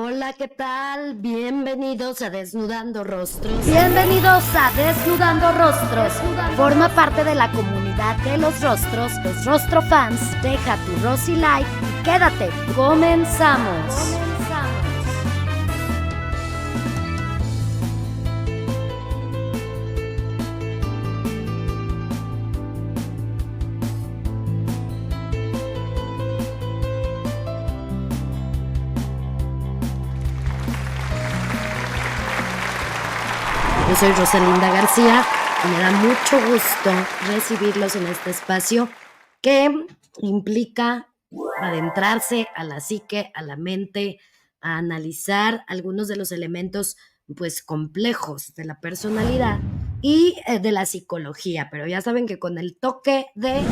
Hola, ¿qué tal? Bienvenidos a Desnudando Rostros. Bienvenidos a Desnudando Rostros. Forma parte de la comunidad de los Rostro Fans. Deja tu Rosy like y quédate. Comenzamos. Yo soy Rosalinda García y me da mucho gusto recibirlos en este espacio que implica adentrarse a la psique, a la mente, a analizar algunos de los elementos pues complejos de la personalidad y de la psicología, pero ya saben que con el toque de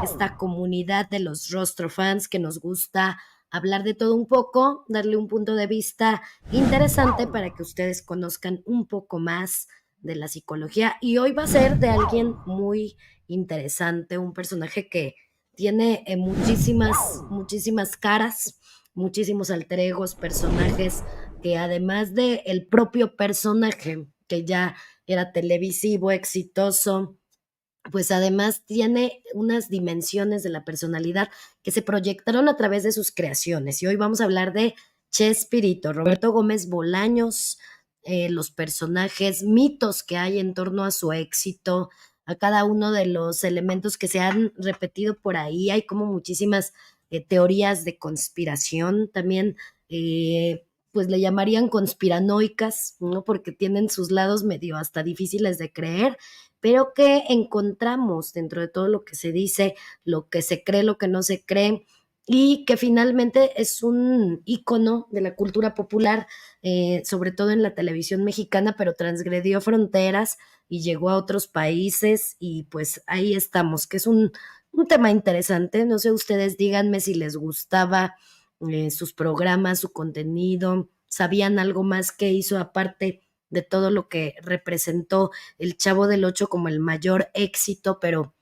esta comunidad de los Rostrofans que nos gusta hablar de todo un poco, darle un punto de vista interesante para que ustedes conozcan un poco más de la psicología. Y hoy va a ser de alguien muy interesante, un personaje que tiene muchísimas caras, muchísimos alter egos, personajes que además de el propio personaje, que ya era televisivo, exitoso, pues además tiene unas dimensiones de la personalidad que se proyectaron a través de sus creaciones. Y hoy vamos a hablar de Chespirito, Roberto Gómez Bolaños, los personajes, mitos que hay en torno a su éxito, a cada uno de los elementos que se han repetido por ahí. Hay como muchísimas teorías de conspiración también. Pues le llamarían conspiranoicas, ¿no? Porque tienen sus lados medio hasta difíciles de creer, pero que encontramos dentro de todo lo que se dice, lo que se cree, lo que no se cree, y que finalmente es un ícono de la cultura popular, sobre todo en la televisión mexicana, pero transgredió fronteras y llegó a otros países y pues ahí estamos, que es un tema interesante. No sé, ustedes díganme si les gustaba sus programas, su contenido, sabían algo más que hizo aparte de todo lo que representó el Chavo del Ocho como el mayor éxito, pero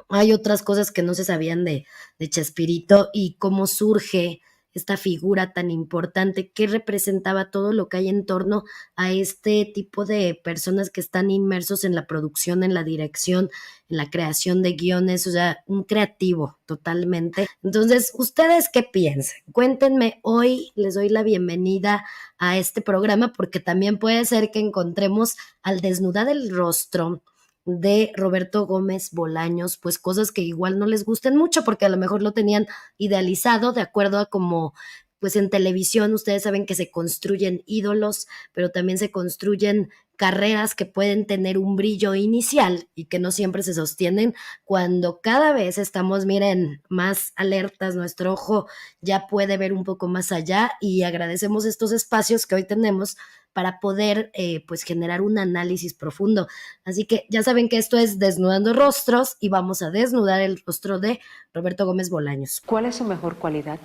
hay otras cosas que no se sabían de Chespirito y cómo surge esta figura tan importante que representaba todo lo que hay en torno a este tipo de personas que están inmersos en la producción, en la dirección, en la creación de guiones, o sea, un creativo totalmente. Entonces, ¿ustedes qué piensan? Cuéntenme, hoy les doy la bienvenida a este programa porque también puede ser que encontremos al desnudar el rostro de Roberto Gómez Bolaños, pues cosas que igual no les gusten mucho porque a lo mejor lo tenían idealizado de acuerdo a como, pues en televisión ustedes saben que se construyen ídolos, pero también se construyen carreras que pueden tener un brillo inicial y que no siempre se sostienen cuando cada vez estamos, miren, más alertas, nuestro ojo ya puede ver un poco más allá y agradecemos estos espacios que hoy tenemos para poder pues generar un análisis profundo. Así que ya saben que esto es Desnudando Rostros y vamos a desnudar el rostro de Roberto Gómez Bolaños. ¿Cuál es su mejor cualidad?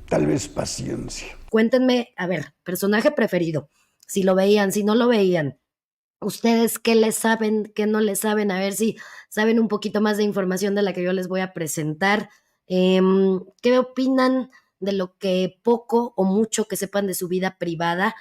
Tal vez paciencia. Cuéntenme, a ver, personaje preferido, si lo veían, si no lo veían, ustedes qué les saben, qué no les saben, a ver si saben un poquito más de información de la que yo les voy a presentar. ¿Qué opinan de lo que poco o mucho que sepan de su vida privada?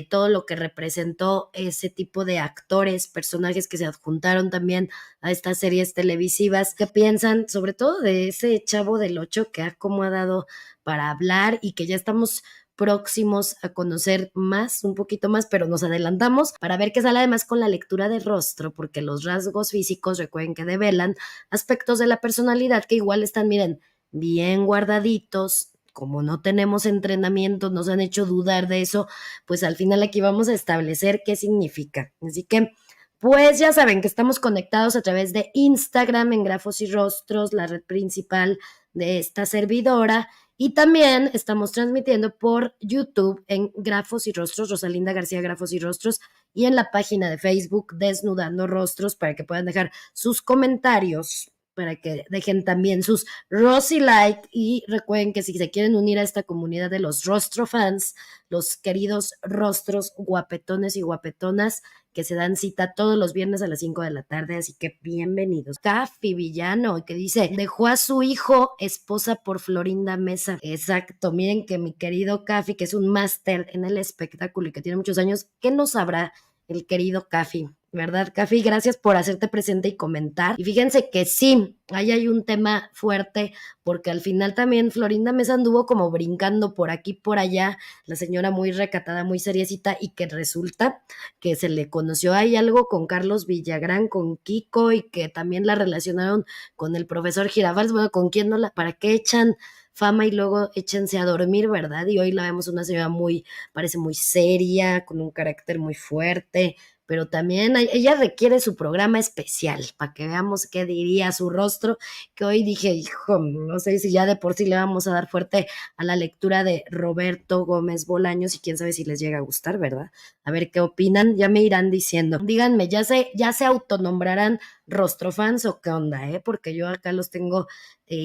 Todo lo que representó ese tipo de actores, personajes que se adjuntaron también a estas series televisivas. ¿Qué piensan sobre todo de ese Chavo del Ocho que ha como ha dado para hablar y que ya estamos próximos a conocer más, un poquito más, pero nos adelantamos para ver qué sale además con la lectura de rostro, porque los rasgos físicos recuerden que develan aspectos de la personalidad que igual están, miren, bien guardaditos. Como no tenemos entrenamiento, nos han hecho dudar de eso, pues al final aquí vamos a establecer qué significa. Así que, pues ya saben que estamos conectados a través de Instagram en Grafos y Rostros, la red principal de esta servidora, y también estamos transmitiendo por YouTube en Grafos y Rostros, Rosalinda García Grafos y Rostros, y en la página de Facebook Desnudando Rostros para que puedan dejar sus comentarios para que dejen también sus Rosy like y recuerden que si se quieren unir a esta comunidad de los Rostro fans, los queridos rostros guapetones y guapetonas que se dan cita todos los viernes a las 5 de la tarde, así que bienvenidos. Cafi Villano, que dice, dejó a su hijo esposa por Florinda Mesa. Exacto, miren que mi querido Cafi, que es un máster en el espectáculo y que tiene muchos años, ¿qué no sabrá el querido Cafi? ¿Verdad, Cafi? Gracias por hacerte presente y comentar. Y fíjense que sí, ahí hay un tema fuerte, porque al final también Florinda Mesa anduvo como brincando por aquí, por allá, la señora muy recatada, muy seriecita, y que resulta que se le conoció ahí algo con Carlos Villagrán, con Kiko, y que también la relacionaron con el profesor Girafales. Bueno, ¿con quién no la? ¿Para qué echan fama y luego échense a dormir, verdad? Y hoy la vemos una señora muy, parece muy seria, con un carácter muy fuerte, pero también ella requiere su programa especial, para que veamos qué diría su rostro, que hoy dije, hijo, no sé si ya de por sí le vamos a dar fuerte a la lectura de Roberto Gómez Bolaños, y quién sabe si les llega a gustar, ¿verdad? A ver qué opinan, ya me irán diciendo. Díganme, ya se autonombrarán rostrofans o qué onda, porque yo acá los tengo,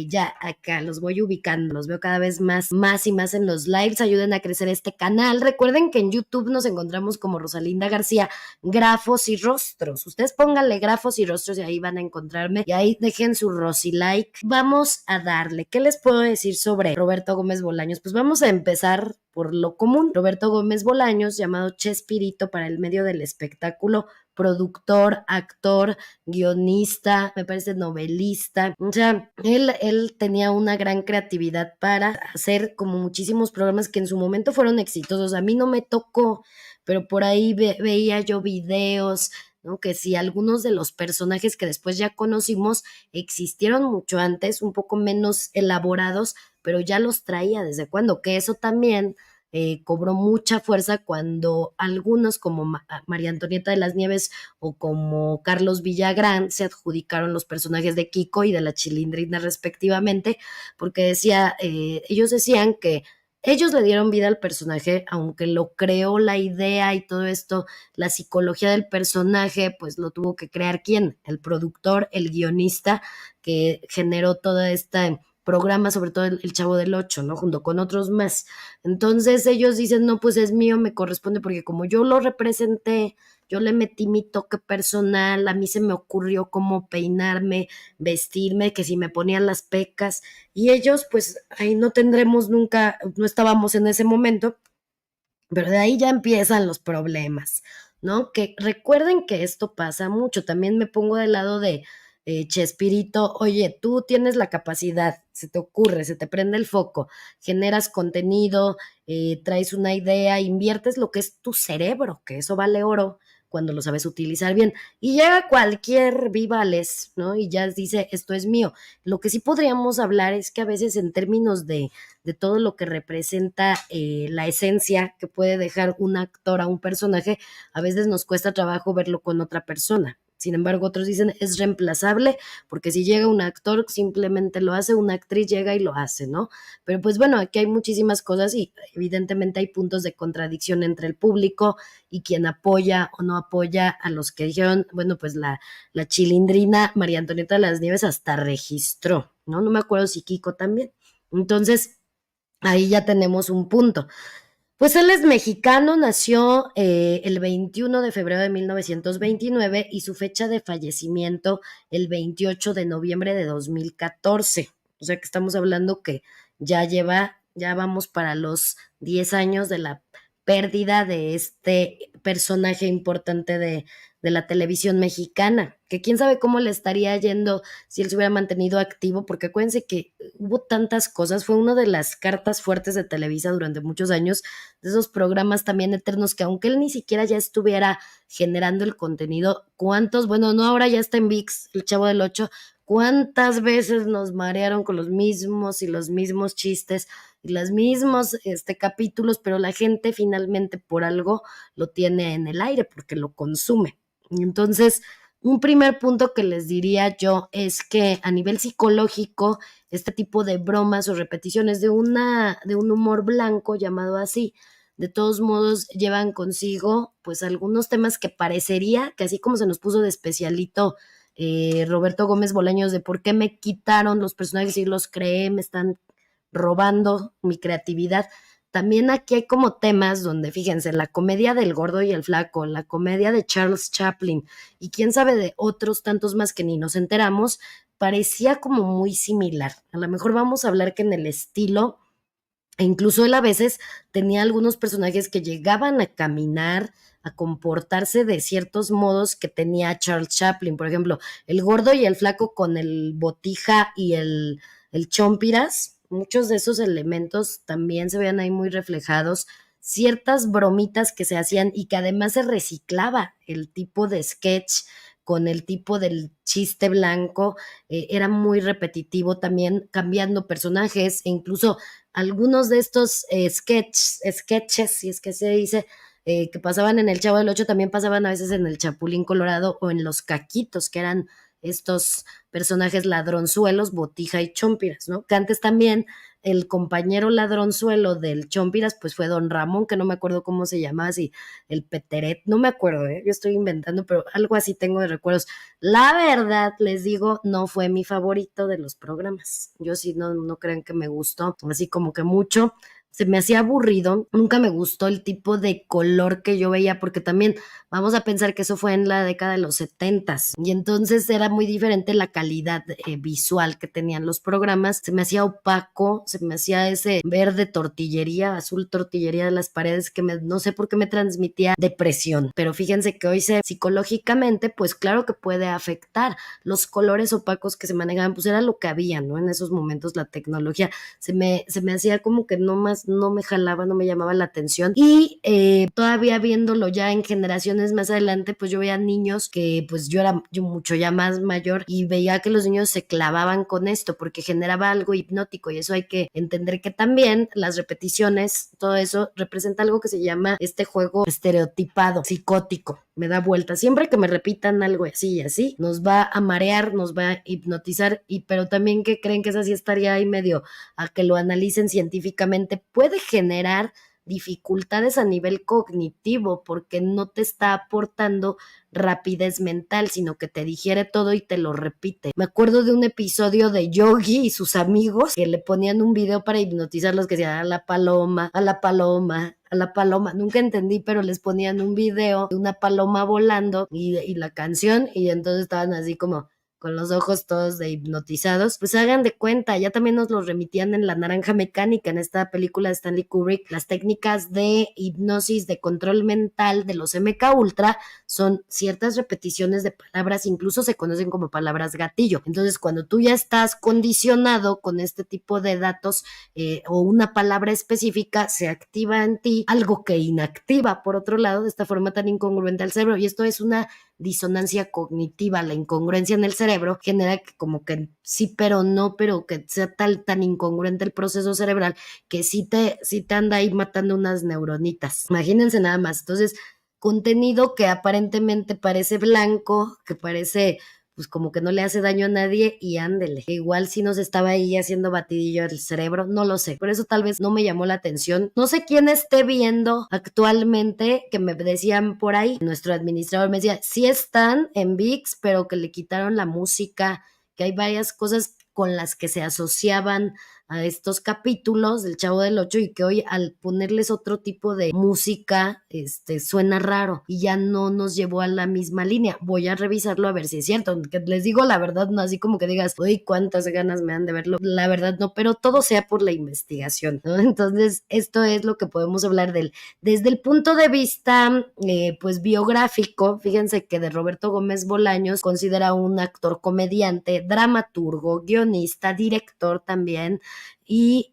ya acá los voy ubicando, los veo cada vez más y más en los lives. Ayuden a crecer este canal. Recuerden que en YouTube nos encontramos como Rosalinda García, grafos y rostros. Ustedes pónganle grafos y rostros y ahí van a encontrarme. Y ahí dejen su Rosy like. Vamos a darle. ¿Qué les puedo decir sobre Roberto Gómez Bolaños? Pues vamos a empezar por lo común. Roberto Gómez Bolaños, llamado Chespirito para el medio del espectáculo, productor, actor, guionista, me parece novelista. O sea, él tenía una gran creatividad para hacer como muchísimos programas que en su momento fueron exitosos. A mí no me tocó, pero por ahí veía yo videos, ¿no? Que si algunos de los personajes que después ya conocimos existieron mucho antes, un poco menos elaborados, pero ya los traía desde cuando, que eso también cobró mucha fuerza cuando algunos como María Antonieta de las Nieves o como Carlos Villagrán se adjudicaron los personajes de Kiko y de la Chilindrina respectivamente, porque ellos decían que ellos le dieron vida al personaje, aunque lo creó la idea y todo esto, la psicología del personaje, pues lo tuvo que crear ¿quién? El productor, el guionista, que generó toda esta programa, sobre todo el Chavo del Ocho, ¿no? Junto con otros más. Entonces ellos dicen, no, pues es mío, me corresponde, porque como yo lo representé, yo le metí mi toque personal, a mí se me ocurrió cómo peinarme, vestirme, que si me ponían las pecas, y ellos, pues ahí no tendremos nunca, no estábamos en ese momento, pero de ahí ya empiezan los problemas, ¿no? Que recuerden que esto pasa mucho, también me pongo del lado de Chespirito, oye, tú tienes la capacidad, se te ocurre, se te prende el foco, generas contenido, traes una idea, inviertes lo que es tu cerebro, que eso vale oro cuando lo sabes utilizar bien, y llega cualquier vivales, ¿no? Y ya dice, esto es mío. Lo que sí podríamos hablar es que a veces en términos de todo lo que representa la esencia que puede dejar un actor a un personaje, a veces nos cuesta trabajo verlo con otra persona. Sin embargo, otros dicen es reemplazable, porque si llega un actor, simplemente lo hace, una actriz llega y lo hace, ¿no? Pero pues bueno, aquí hay muchísimas cosas y evidentemente hay puntos de contradicción entre el público y quien apoya o no apoya a los que dijeron, bueno, pues la Chilindrina María Antonieta de las Nieves hasta registró, ¿no? No me acuerdo si Kiko también. Entonces, ahí ya tenemos un punto. Pues él es mexicano, nació el 21 de febrero de 1929 y su fecha de fallecimiento el 28 de noviembre de 2014. O sea que estamos hablando que ya vamos para los 10 años de la pérdida de este personaje importante de la televisión mexicana, que quién sabe cómo le estaría yendo si él se hubiera mantenido activo, porque acuérdense que hubo tantas cosas, fue una de las cartas fuertes de Televisa durante muchos años, de esos programas también eternos que aunque él ni siquiera ya estuviera generando el contenido, bueno, no, ahora ya está en ViX, el Chavo del Ocho, cuántas veces nos marearon con los mismos chistes y los mismos capítulos, pero la gente finalmente por algo lo tiene en el aire porque lo consume. Entonces, un primer punto que les diría yo es que a nivel psicológico, este tipo de bromas o repeticiones de un humor blanco, llamado así, de todos modos llevan consigo pues algunos temas que parecería que así como se nos puso de especialito Roberto Gómez Bolaños de por qué me quitaron los personajes y los creé, me están robando mi creatividad. También aquí hay como temas donde, fíjense, la comedia del gordo y el flaco, la comedia de Charles Chaplin y quién sabe de otros tantos más que ni nos enteramos, parecía como muy similar. A lo mejor vamos a hablar que en el estilo, e incluso él a veces tenía algunos personajes que llegaban a caminar, a comportarse de ciertos modos que tenía Charles Chaplin. Por ejemplo, el gordo y el flaco con el botija y el chompiras, muchos de esos elementos también se veían ahí muy reflejados. Ciertas bromitas que se hacían y que además se reciclaba el tipo de sketch con el tipo del chiste blanco, era muy repetitivo también, cambiando personajes e incluso algunos de estos sketches, si es que se dice, que pasaban en el Chavo del Ocho, también pasaban a veces en el Chapulín Colorado o en los Caquitos, que eran estos personajes ladronzuelos, Botija y Chompiras, ¿no? Que antes también el compañero ladronzuelo del Chompiras, pues fue Don Ramón, que no me acuerdo cómo se llamaba, si el Peteret, no me acuerdo, yo estoy inventando, pero algo así tengo de recuerdos. La verdad, les digo, no fue mi favorito de los programas. Yo sí, no crean que me gustó, así como que mucho. Se me hacía aburrido, nunca me gustó el tipo de color que yo veía, porque también vamos a pensar que eso fue en la década de los 70s, y entonces era muy diferente la calidad visual que tenían los programas, se me hacía opaco, se me hacía ese verde tortillería, azul tortillería de las paredes que no sé por qué me transmitía depresión, pero fíjense que hoy psicológicamente, pues claro que puede afectar. Los colores opacos que se manejaban, pues era lo que había, ¿no? En esos momentos la tecnología se me hacía como que no me jalaba, no me llamaba la atención. Y todavía viéndolo ya en generaciones más adelante, pues yo veía niños que pues yo mucho ya más mayor y veía que los niños se clavaban con esto porque generaba algo hipnótico y eso hay que entender que también las repeticiones, todo eso representa algo que se llama este juego estereotipado, psicótico. Me da vuelta. Siempre que me repitan algo así y así, nos va a marear, nos va a hipnotizar, pero también que creen que esa sí estaría ahí medio a que lo analicen científicamente, puede generar dificultades a nivel cognitivo porque no te está aportando rapidez mental, sino que te digiere todo y te lo repite. Me acuerdo de un episodio de Yogi y sus amigos que le ponían un video para hipnotizarlos que decía a la paloma, a la paloma, a la paloma. Nunca entendí, pero les ponían un video de una paloma volando y la canción y entonces estaban así como con los ojos todos de hipnotizados, pues hagan de cuenta, ya también nos lo remitían en La Naranja Mecánica, en esta película de Stanley Kubrick, las técnicas de hipnosis, de control mental de los MK Ultra son ciertas repeticiones de palabras, incluso se conocen como palabras gatillo. Entonces, cuando tú ya estás condicionado con este tipo de datos o una palabra específica, se activa en ti algo que inactiva, por otro lado, de esta forma tan incongruente al cerebro, y esto es una disonancia cognitiva, la incongruencia en el cerebro genera que como que sí pero no, pero que sea tan incongruente el proceso cerebral que sí te anda ahí matando unas neuronitas. Imagínense nada más. Entonces, contenido que aparentemente parece blanco, que parece pues como que no le hace daño a nadie y ándele. Igual si nos estaba ahí haciendo batidillo el cerebro, no lo sé. Por eso tal vez no me llamó la atención. No sé quién esté viendo actualmente, que me decían por ahí, nuestro administrador me decía, sí están en ViX, pero que le quitaron la música, que hay varias cosas con las que se asociaban a estos capítulos del Chavo del Ocho y que hoy al ponerles otro tipo de música, suena raro y ya no nos llevó a la misma línea. Voy a revisarlo a ver si es cierto, que les digo la verdad, no así como que digas, uy, cuántas ganas me dan de verlo, la verdad no, pero todo sea por la investigación, ¿no? Entonces, esto es lo que podemos hablar desde el punto de vista, pues biográfico. Fíjense que de Roberto Gómez Bolaños considera un actor comediante, dramaturgo, guionista, director también, y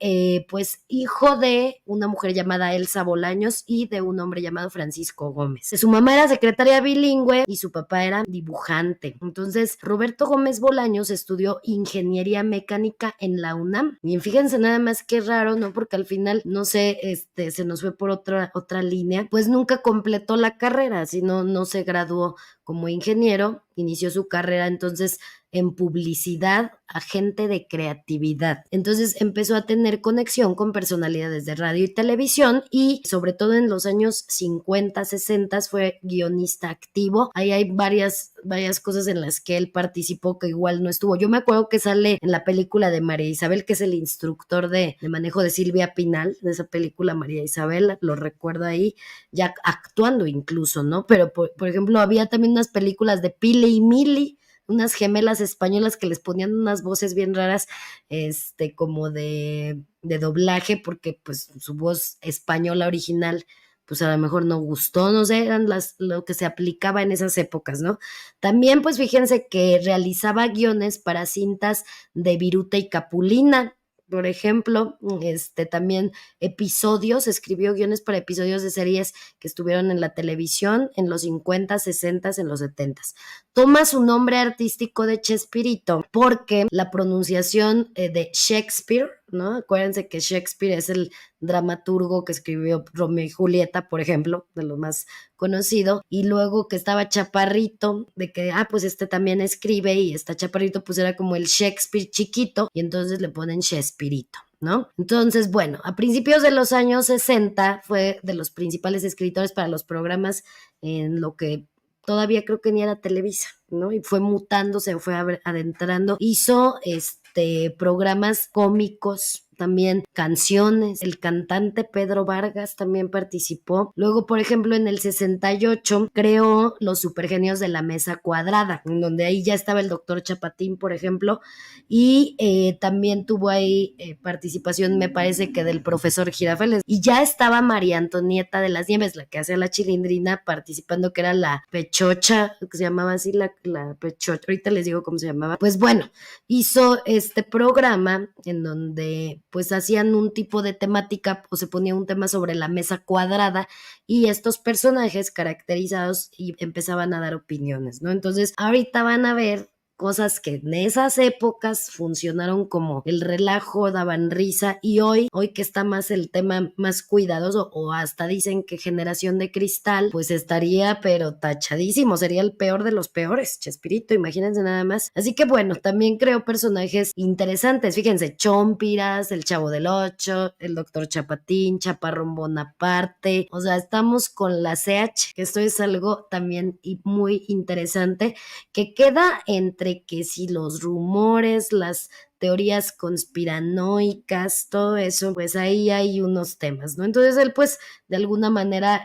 pues hijo de una mujer llamada Elsa Bolaños y de un hombre llamado Francisco Gómez. Su mamá era secretaria bilingüe y su papá era dibujante. Entonces, Roberto Gómez Bolaños estudió ingeniería mecánica en la UNAM. Y fíjense nada más qué raro, ¿no? Porque al final, no sé, se nos fue por otra línea, pues nunca completó la carrera, sino no se graduó como ingeniero, inició su carrera entonces en publicidad a gente de creatividad. Entonces empezó a tener conexión con personalidades de radio y televisión y sobre todo en los años 50, 60 fue guionista activo. Ahí hay varias cosas en las que él participó que igual no estuvo. Yo me acuerdo que sale en la película de María Isabel, que es el instructor de manejo de Silvia Pinal, de esa película María Isabel, lo recuerdo ahí, ya actuando incluso, ¿no? Pero por ejemplo, había también unas películas de Pile y Mili, unas gemelas españolas que les ponían unas voces bien raras, como de doblaje, porque pues su voz española original, pues a lo mejor no gustó, no sé, eran lo que se aplicaba en esas épocas, ¿no? También, pues fíjense que realizaba guiones para cintas de Viruta y Capulina, por ejemplo, también episodios, escribió guiones para episodios de series que estuvieron en la televisión en los 50, 60, en los 70. Toma su nombre artístico de Chespirito porque la pronunciación de Shakespeare, ¿no? Acuérdense que Shakespeare es el dramaturgo que escribió Romeo y Julieta, por ejemplo, de lo más conocido, y luego que estaba chaparrito, de que, pues también escribe y está chaparrito, pues era como el Shakespeare chiquito, y entonces le ponen Chespirito, ¿no? Entonces, bueno, a principios de los años 60 fue de los principales escritores para los programas en lo que todavía creo que ni era Televisa, ¿no? Y fue mutando, se fue adentrando, hizo programas cómicos, también canciones. El cantante Pedro Vargas también participó. Luego, por ejemplo, en el 68 creó Los Supergenios de la Mesa Cuadrada, en donde ahí ya estaba el doctor Chapatín, por ejemplo, y también tuvo ahí participación, me parece que del profesor Girafales, y ya estaba María Antonieta de las Nieves, la que hace la Chilindrina, participando, que era la Pechocha, que se llamaba así, la Pechocha, ahorita les digo cómo se llamaba. Pues bueno, hizo este programa en donde pues hacían un tipo de temática o se ponía un tema sobre la mesa cuadrada y estos personajes caracterizados y empezaban a dar opiniones, ¿no? Entonces ahorita van a ver cosas que en esas épocas funcionaron como el relajo, daban risa, y hoy que está más el tema más cuidadoso, o hasta dicen que Generación de Cristal, pues estaría pero tachadísimo, sería el peor de los peores, Chespirito, imagínense nada más. Así que bueno, también creó personajes interesantes, fíjense, Chompiras, el Chavo del Ocho, el Doctor Chapatín, Chaparrón Bonaparte, o sea, estamos con la CH, que esto es algo también muy interesante, que queda entre que si los rumores, las teorías conspiranoicas, todo eso, pues ahí hay unos temas, ¿no? Entonces él, pues, de alguna manera,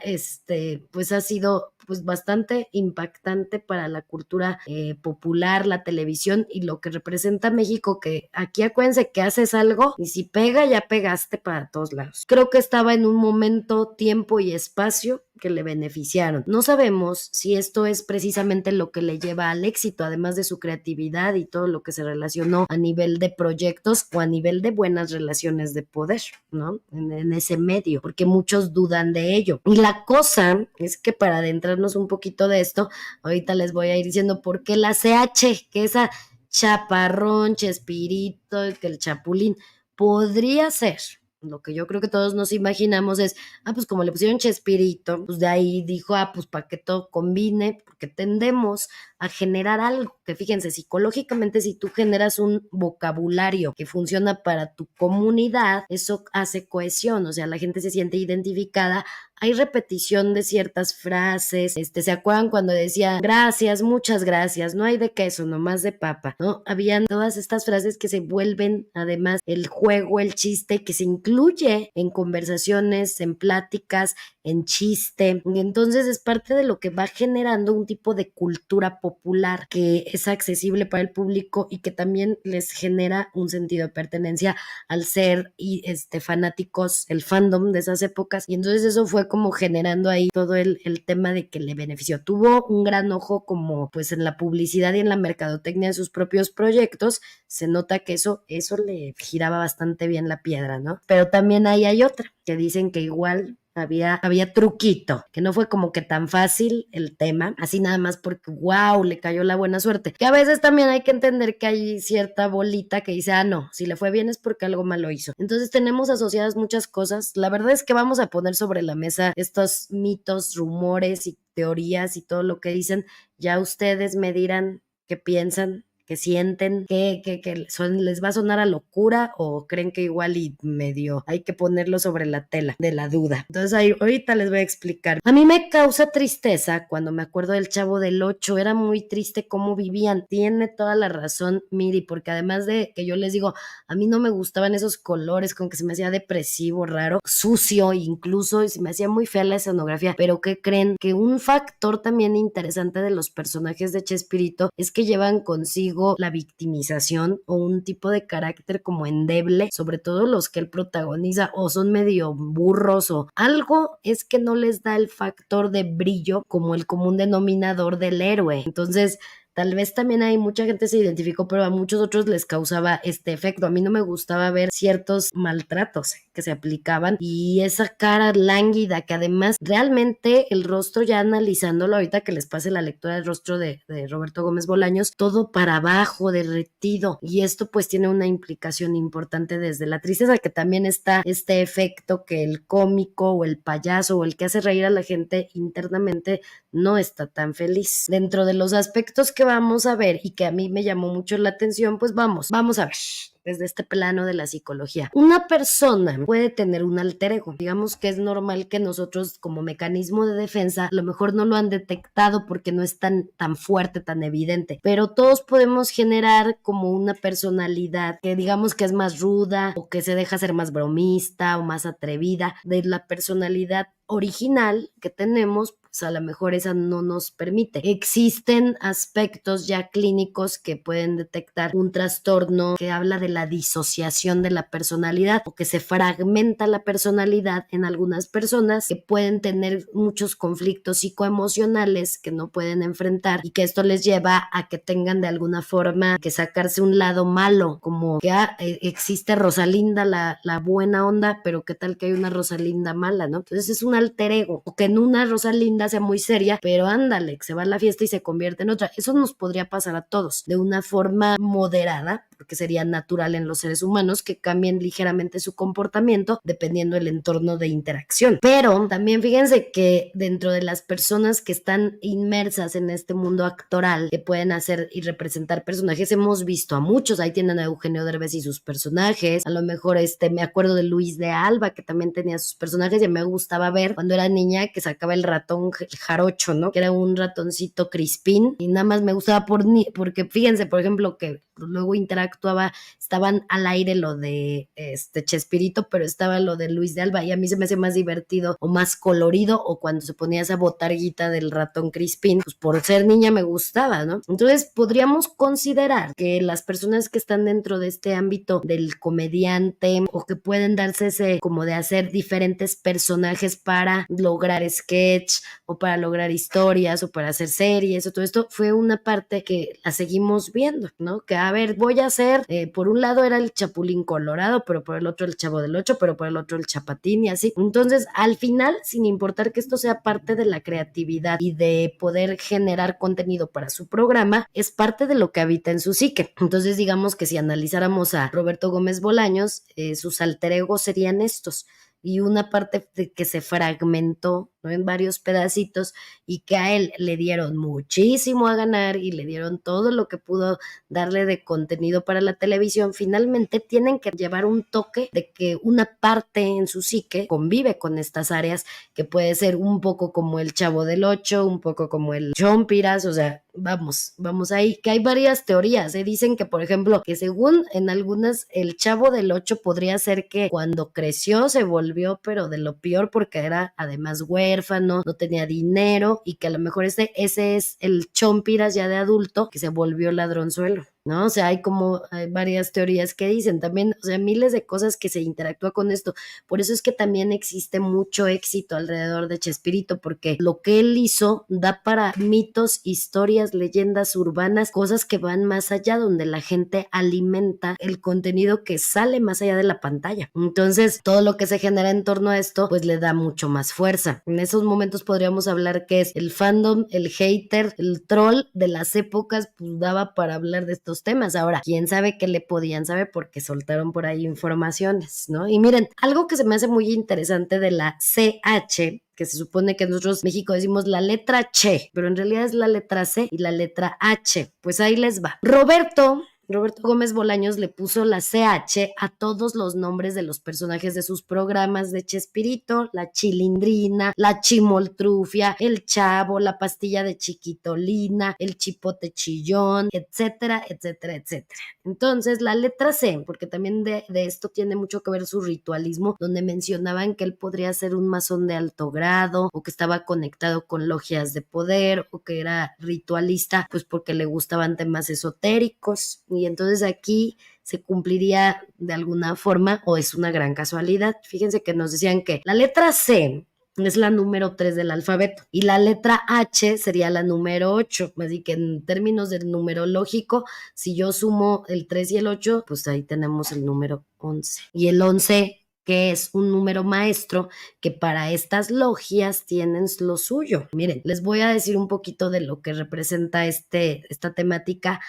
pues ha sido pues bastante impactante para la cultura popular, la televisión y lo que representa México, que aquí acuérdense que haces algo y si pega, ya pegaste para todos lados. Creo que estaba en un momento, tiempo y espacio que le beneficiaron. No sabemos si esto es precisamente lo que le lleva al éxito, además de su creatividad y todo lo que se relacionó a nivel de proyectos o a nivel de buenas relaciones de poder, ¿no? En ese medio, porque muchos dudan de ello. Y la cosa es que para adentrarnos un poquito de esto, ahorita les voy a ir diciendo por qué la CH, que esa Chaparrón, Chespirito, que el Chapulín, podría ser. Lo que yo creo que todos nos imaginamos es, pues como le pusieron Chespirito, pues de ahí dijo, pues para que todo combine, porque tendemos a generar algo, que fíjense, psicológicamente si tú generas un vocabulario que funciona para tu comunidad, eso hace cohesión, o sea, la gente se siente identificada, hay repetición de ciertas frases, ¿se acuerdan cuando decía gracias, muchas gracias, no hay de queso, nomás de papa, ¿no? Habían todas estas frases que se vuelven además el juego, el chiste, que se incluye en conversaciones, en pláticas, en chiste, y entonces es parte de lo que va generando un tipo de cultura popular que es accesible para el público y que también les genera un sentido de pertenencia al ser y fanáticos, el fandom de esas épocas, y entonces eso fue como generando ahí todo el tema de que le benefició. Tuvo un gran ojo como pues en la publicidad y en la mercadotecnia de sus propios proyectos, se nota que eso le giraba bastante bien la piedra, ¿no? Pero también ahí hay otra, que dicen que igual había truquito, que no fue como que tan fácil el tema, así nada más porque wow, le cayó la buena suerte, que a veces también hay que entender que hay cierta bolita que dice, no, si le fue bien es porque algo malo hizo. Entonces tenemos asociadas muchas cosas, la verdad es que vamos a poner sobre la mesa estos mitos, rumores y teorías y todo lo que dicen, ya ustedes me dirán qué piensan, que sienten que les va a sonar a locura o creen que igual y medio hay que ponerlo sobre la tela de la duda. Entonces ahorita les voy a explicar. A mí me causa tristeza cuando me acuerdo del Chavo del 8, era muy triste cómo vivían. Tiene toda la razón Miri, porque además de que yo les digo, a mí no me gustaban esos colores, como que se me hacía depresivo, raro, sucio incluso, y se me hacía muy fea la escenografía. Pero ¿qué creen? Que un factor también interesante de los personajes de Chespirito es que llevan consigo la victimización o un tipo de carácter como endeble, sobre todo los que él protagoniza, o son medio burros o algo es que no les da el factor de brillo como el común denominador del héroe. Entonces, tal vez también hay mucha gente se identificó, pero a muchos otros les causaba este efecto. A mí no me gustaba ver ciertos maltratos que se aplicaban y esa cara lánguida que además realmente el rostro, ya analizándolo ahorita que les pase la lectura del rostro de Roberto Gómez Bolaños, todo para abajo, derretido, y esto pues tiene una implicación importante desde la tristeza, que también está este efecto que el cómico o el payaso o el que hace reír a la gente internamente no está tan feliz. Dentro de los aspectos que vamos a ver y que a mí me llamó mucho la atención, pues vamos a ver desde este plano de la psicología. Una persona puede tener un alter ego. Digamos que es normal que nosotros como mecanismo de defensa a lo mejor no lo han detectado porque no es tan fuerte, tan evidente, pero todos podemos generar como una personalidad que digamos que es más ruda o que se deja ser más bromista o más atrevida. De la personalidad original que tenemos, pues a lo mejor esa no nos permite. Existen aspectos ya clínicos que pueden detectar un trastorno que habla de la disociación de la personalidad o que se fragmenta la personalidad en algunas personas que pueden tener muchos conflictos psicoemocionales que no pueden enfrentar y que esto les lleva a que tengan de alguna forma que sacarse un lado malo, como que existe Rosalinda la buena onda, pero qué tal que hay una Rosalinda mala, ¿no? Entonces es un alter ego, o que en una Rosalinda sea muy seria, pero ándale, que se va a la fiesta y se convierte en otra. Eso nos podría pasar a todos de una forma moderada, porque sería natural en los seres humanos que cambien ligeramente su comportamiento dependiendo del entorno de interacción. Pero también fíjense que dentro de las personas que están inmersas en este mundo actoral, que pueden hacer y representar personajes, hemos visto a muchos. Ahí tienen a Eugenio Derbez y sus personajes, a lo mejor me acuerdo de Luis de Alba, que también tenía sus personajes y me gustaba ver cuando era niña que sacaba el ratón, el jarocho, ¿no? Que era un ratoncito crispín y nada más me gustaba porque fíjense, por ejemplo, que luego estaban al aire lo de Chespirito, pero estaba lo de Luis de Alba y a mí se me hace más divertido o más colorido, o cuando se ponía esa botarguita del ratón Crispín, pues por ser niña me gustaba, ¿no? Entonces podríamos considerar que las personas que están dentro de este ámbito del comediante o que pueden darse ese como de hacer diferentes personajes para lograr sketch o para lograr historias o para hacer series o todo esto, fue una parte que la seguimos viendo, ¿no? Que a ver, voy a hacer, por un lado era el Chapulín Colorado, pero por el otro el Chavo del Ocho, pero por el otro el Chapatín y así. Entonces, al final, sin importar que esto sea parte de la creatividad y de poder generar contenido para su programa, es parte de lo que habita en su psique. Entonces, digamos que si analizáramos a Roberto Gómez Bolaños, sus alter egos serían estos, y una parte de que se fragmentó, ¿no?, en varios pedacitos, y que a él le dieron muchísimo a ganar y le dieron todo lo que pudo darle de contenido para la televisión. Finalmente tienen que llevar un toque de que una parte en su psique convive con estas áreas, que puede ser un poco como el Chavo del Ocho, un poco como el Chompiras, o sea, vamos ahí, que hay varias teorías, dicen que, por ejemplo, que según en algunas, el Chavo del Ocho podría ser que cuando creció se volvió, pero de lo peor, porque era además huérfano, no tenía dinero, y que a lo mejor ese es el Chompiras ya de adulto, que se volvió ladronzuelo, ¿no? O sea, hay varias teorías que dicen también, o sea, miles de cosas que se interactúa con esto. Por eso es que también existe mucho éxito alrededor de Chespirito, porque lo que él hizo da para mitos, historias, leyendas urbanas, cosas que van más allá, donde la gente alimenta el contenido que sale más allá de la pantalla. Entonces, todo lo que se genera en torno a esto, pues le da mucho más fuerza. En esos momentos podríamos hablar que es el fandom, el hater, el troll de las épocas, pues daba para hablar de estos estos temas. Ahora, quién sabe qué le podían saber porque soltaron por ahí informaciones, ¿no? Y miren, algo que se me hace muy interesante de la CH, que se supone que nosotros México decimos la letra Che, pero en realidad es la letra C y la letra H. Pues ahí les va. Roberto Gómez Bolaños le puso la CH a todos los nombres de los personajes de sus programas de Chespirito, la Chilindrina, la Chimoltrufia, el Chavo, la pastilla de Chiquitolina, el Chipote Chillón, etcétera, etcétera, etcétera. Entonces, la letra C, porque también de esto tiene mucho que ver su ritualismo, donde mencionaban que él podría ser un masón de alto grado, o que estaba conectado con logias de poder, o que era ritualista, pues porque le gustaban temas esotéricos, y entonces aquí se cumpliría de alguna forma, o es una gran casualidad. Fíjense que nos decían que la letra C es la número 3 del alfabeto y la letra H sería la número 8, así que en términos del numerológico, si yo sumo el 3 y el 8, pues ahí tenemos el número 11. Y el 11, que es un número maestro, que para estas logias tienen lo suyo. Miren, les voy a decir un poquito de lo que representa esta temática,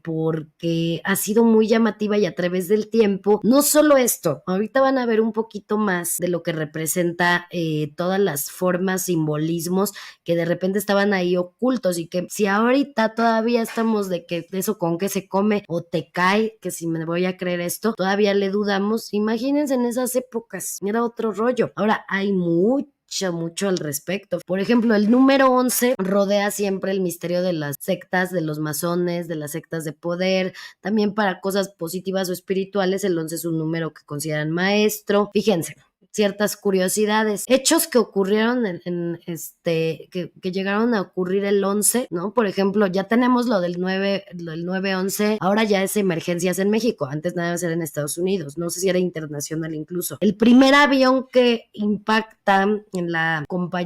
porque ha sido muy llamativa y a través del tiempo. No solo esto, ahorita van a ver un poquito más de lo que representa todas las formas, simbolismos que de repente estaban ahí ocultos, y que si ahorita todavía estamos de que eso con qué se come o te cae, que si me voy a creer esto, todavía le dudamos. Imagínense en esas épocas, era otro rollo. Ahora hay mucho al respecto. Por ejemplo, el número 11 rodea siempre el misterio de las sectas, de los masones, de las sectas de poder. También para cosas positivas o espirituales, el 11 es un número que consideran maestro. Fíjense, ciertas curiosidades, hechos que ocurrieron que llegaron a ocurrir el 11, ¿no? Por ejemplo, ya tenemos lo del 9/11, ahora ya es emergencias en México, antes nada más era en Estados Unidos, no sé si era internacional incluso. El primer avión que impacta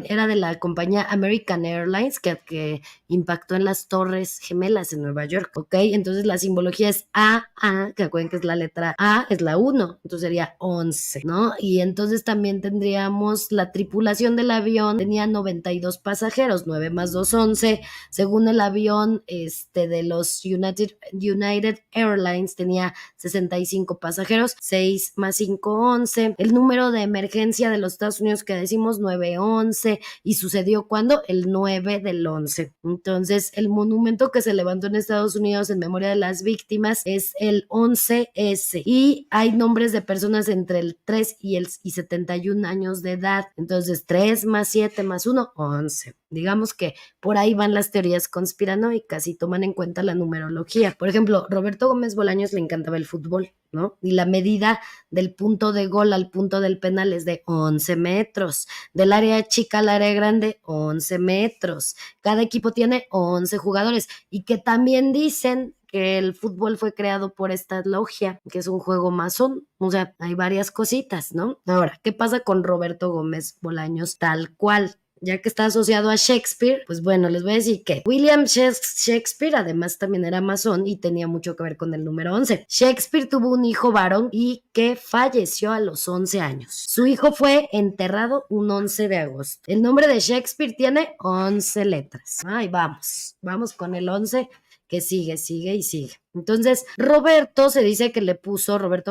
era de la compañía American Airlines, que impactó en las Torres Gemelas en Nueva York, ¿ok? Entonces la simbología es AA, que acuerden que es la letra A, es la 1, entonces sería 11, ¿no? Y entonces también tendríamos la tripulación del avión, tenía 92 pasajeros, 9 más 2, 11. Según el avión de los United Airlines tenía 65 pasajeros, 6 más 5, 11. El número de emergencia de los Estados Unidos que decimos 911, y sucedió cuando el 9 del 11. Entonces el monumento que se levantó en Estados Unidos en memoria de las víctimas es el 11S, y hay nombres de personas entre el 3 y 71 años de edad. Entonces 3 más 7 más 1, 11. Digamos que por ahí van las teorías conspiranoicas y toman en cuenta la numerología. Por ejemplo, Roberto Gómez Bolaños le encantaba el fútbol, ¿no? Y la medida del punto de gol al punto del penal es de 11 metros. Del área chica al área grande, 11 metros. Cada equipo tiene 11 jugadores, y que también dicen que el fútbol fue creado por esta logia, que es un juego masón. O sea, hay varias cositas, ¿no? Ahora, ¿qué pasa con Roberto Gómez Bolaños tal cual? Ya que está asociado a Shakespeare, pues bueno, les voy a decir que William Shakespeare además también era masón y tenía mucho que ver con el número 11. Shakespeare tuvo un hijo varón y que falleció a los 11 años. Su hijo fue enterrado un 11 de agosto. El nombre de Shakespeare tiene 11 letras. Ay, vamos con el 11, que sigue y sigue. Entonces, Roberto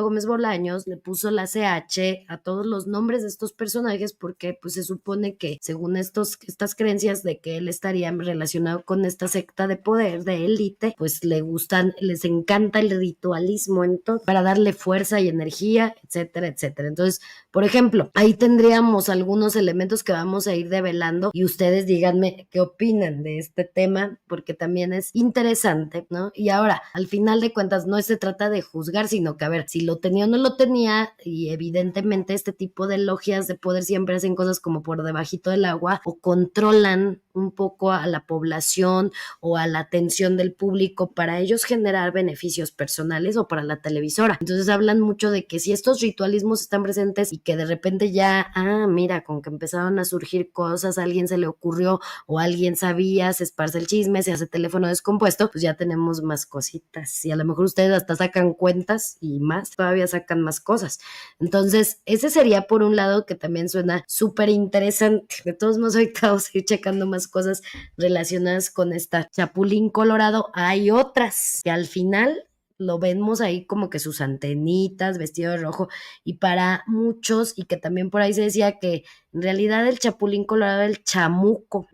Gómez Bolaños le puso la CH a todos los nombres de estos personajes, porque pues se supone que según estas creencias de que él estaría relacionado con esta secta de poder, de élite, pues les encanta el ritualismo en todo, para darle fuerza y energía, etcétera, etcétera. Entonces, por ejemplo, ahí tendríamos algunos elementos que vamos a ir develando, y ustedes díganme qué opinan de este tema, porque también es interesante, ¿no? Y ahora, al final de cuentas, no se trata de juzgar, sino que a ver, si lo tenía o no lo tenía, y evidentemente este tipo de logias de poder siempre hacen cosas como por debajito del agua, o controlan un poco a la población o a la atención del público para ellos generar beneficios personales, o para la televisora. Entonces hablan mucho de que si estos ritualismos están presentes y que de repente ya, mira, con que empezaron a surgir cosas, a alguien se le ocurrió o alguien sabía, se esparce el chisme, se hace teléfono descompuesto, pues ya tenemos más cositas, y a lo mejor ustedes hasta sacan cuentas y más, todavía sacan más cosas. Entonces ese sería por un lado, que también suena súper interesante. De todos modos, ahorita vamos a ir checando más muchas cosas relacionadas con esta Chapulín Colorado. Hay otras que al final lo vemos ahí como que sus antenitas, vestido de rojo, y para muchos, y que también por ahí se decía que en realidad el Chapulín Colorado era el chamuco.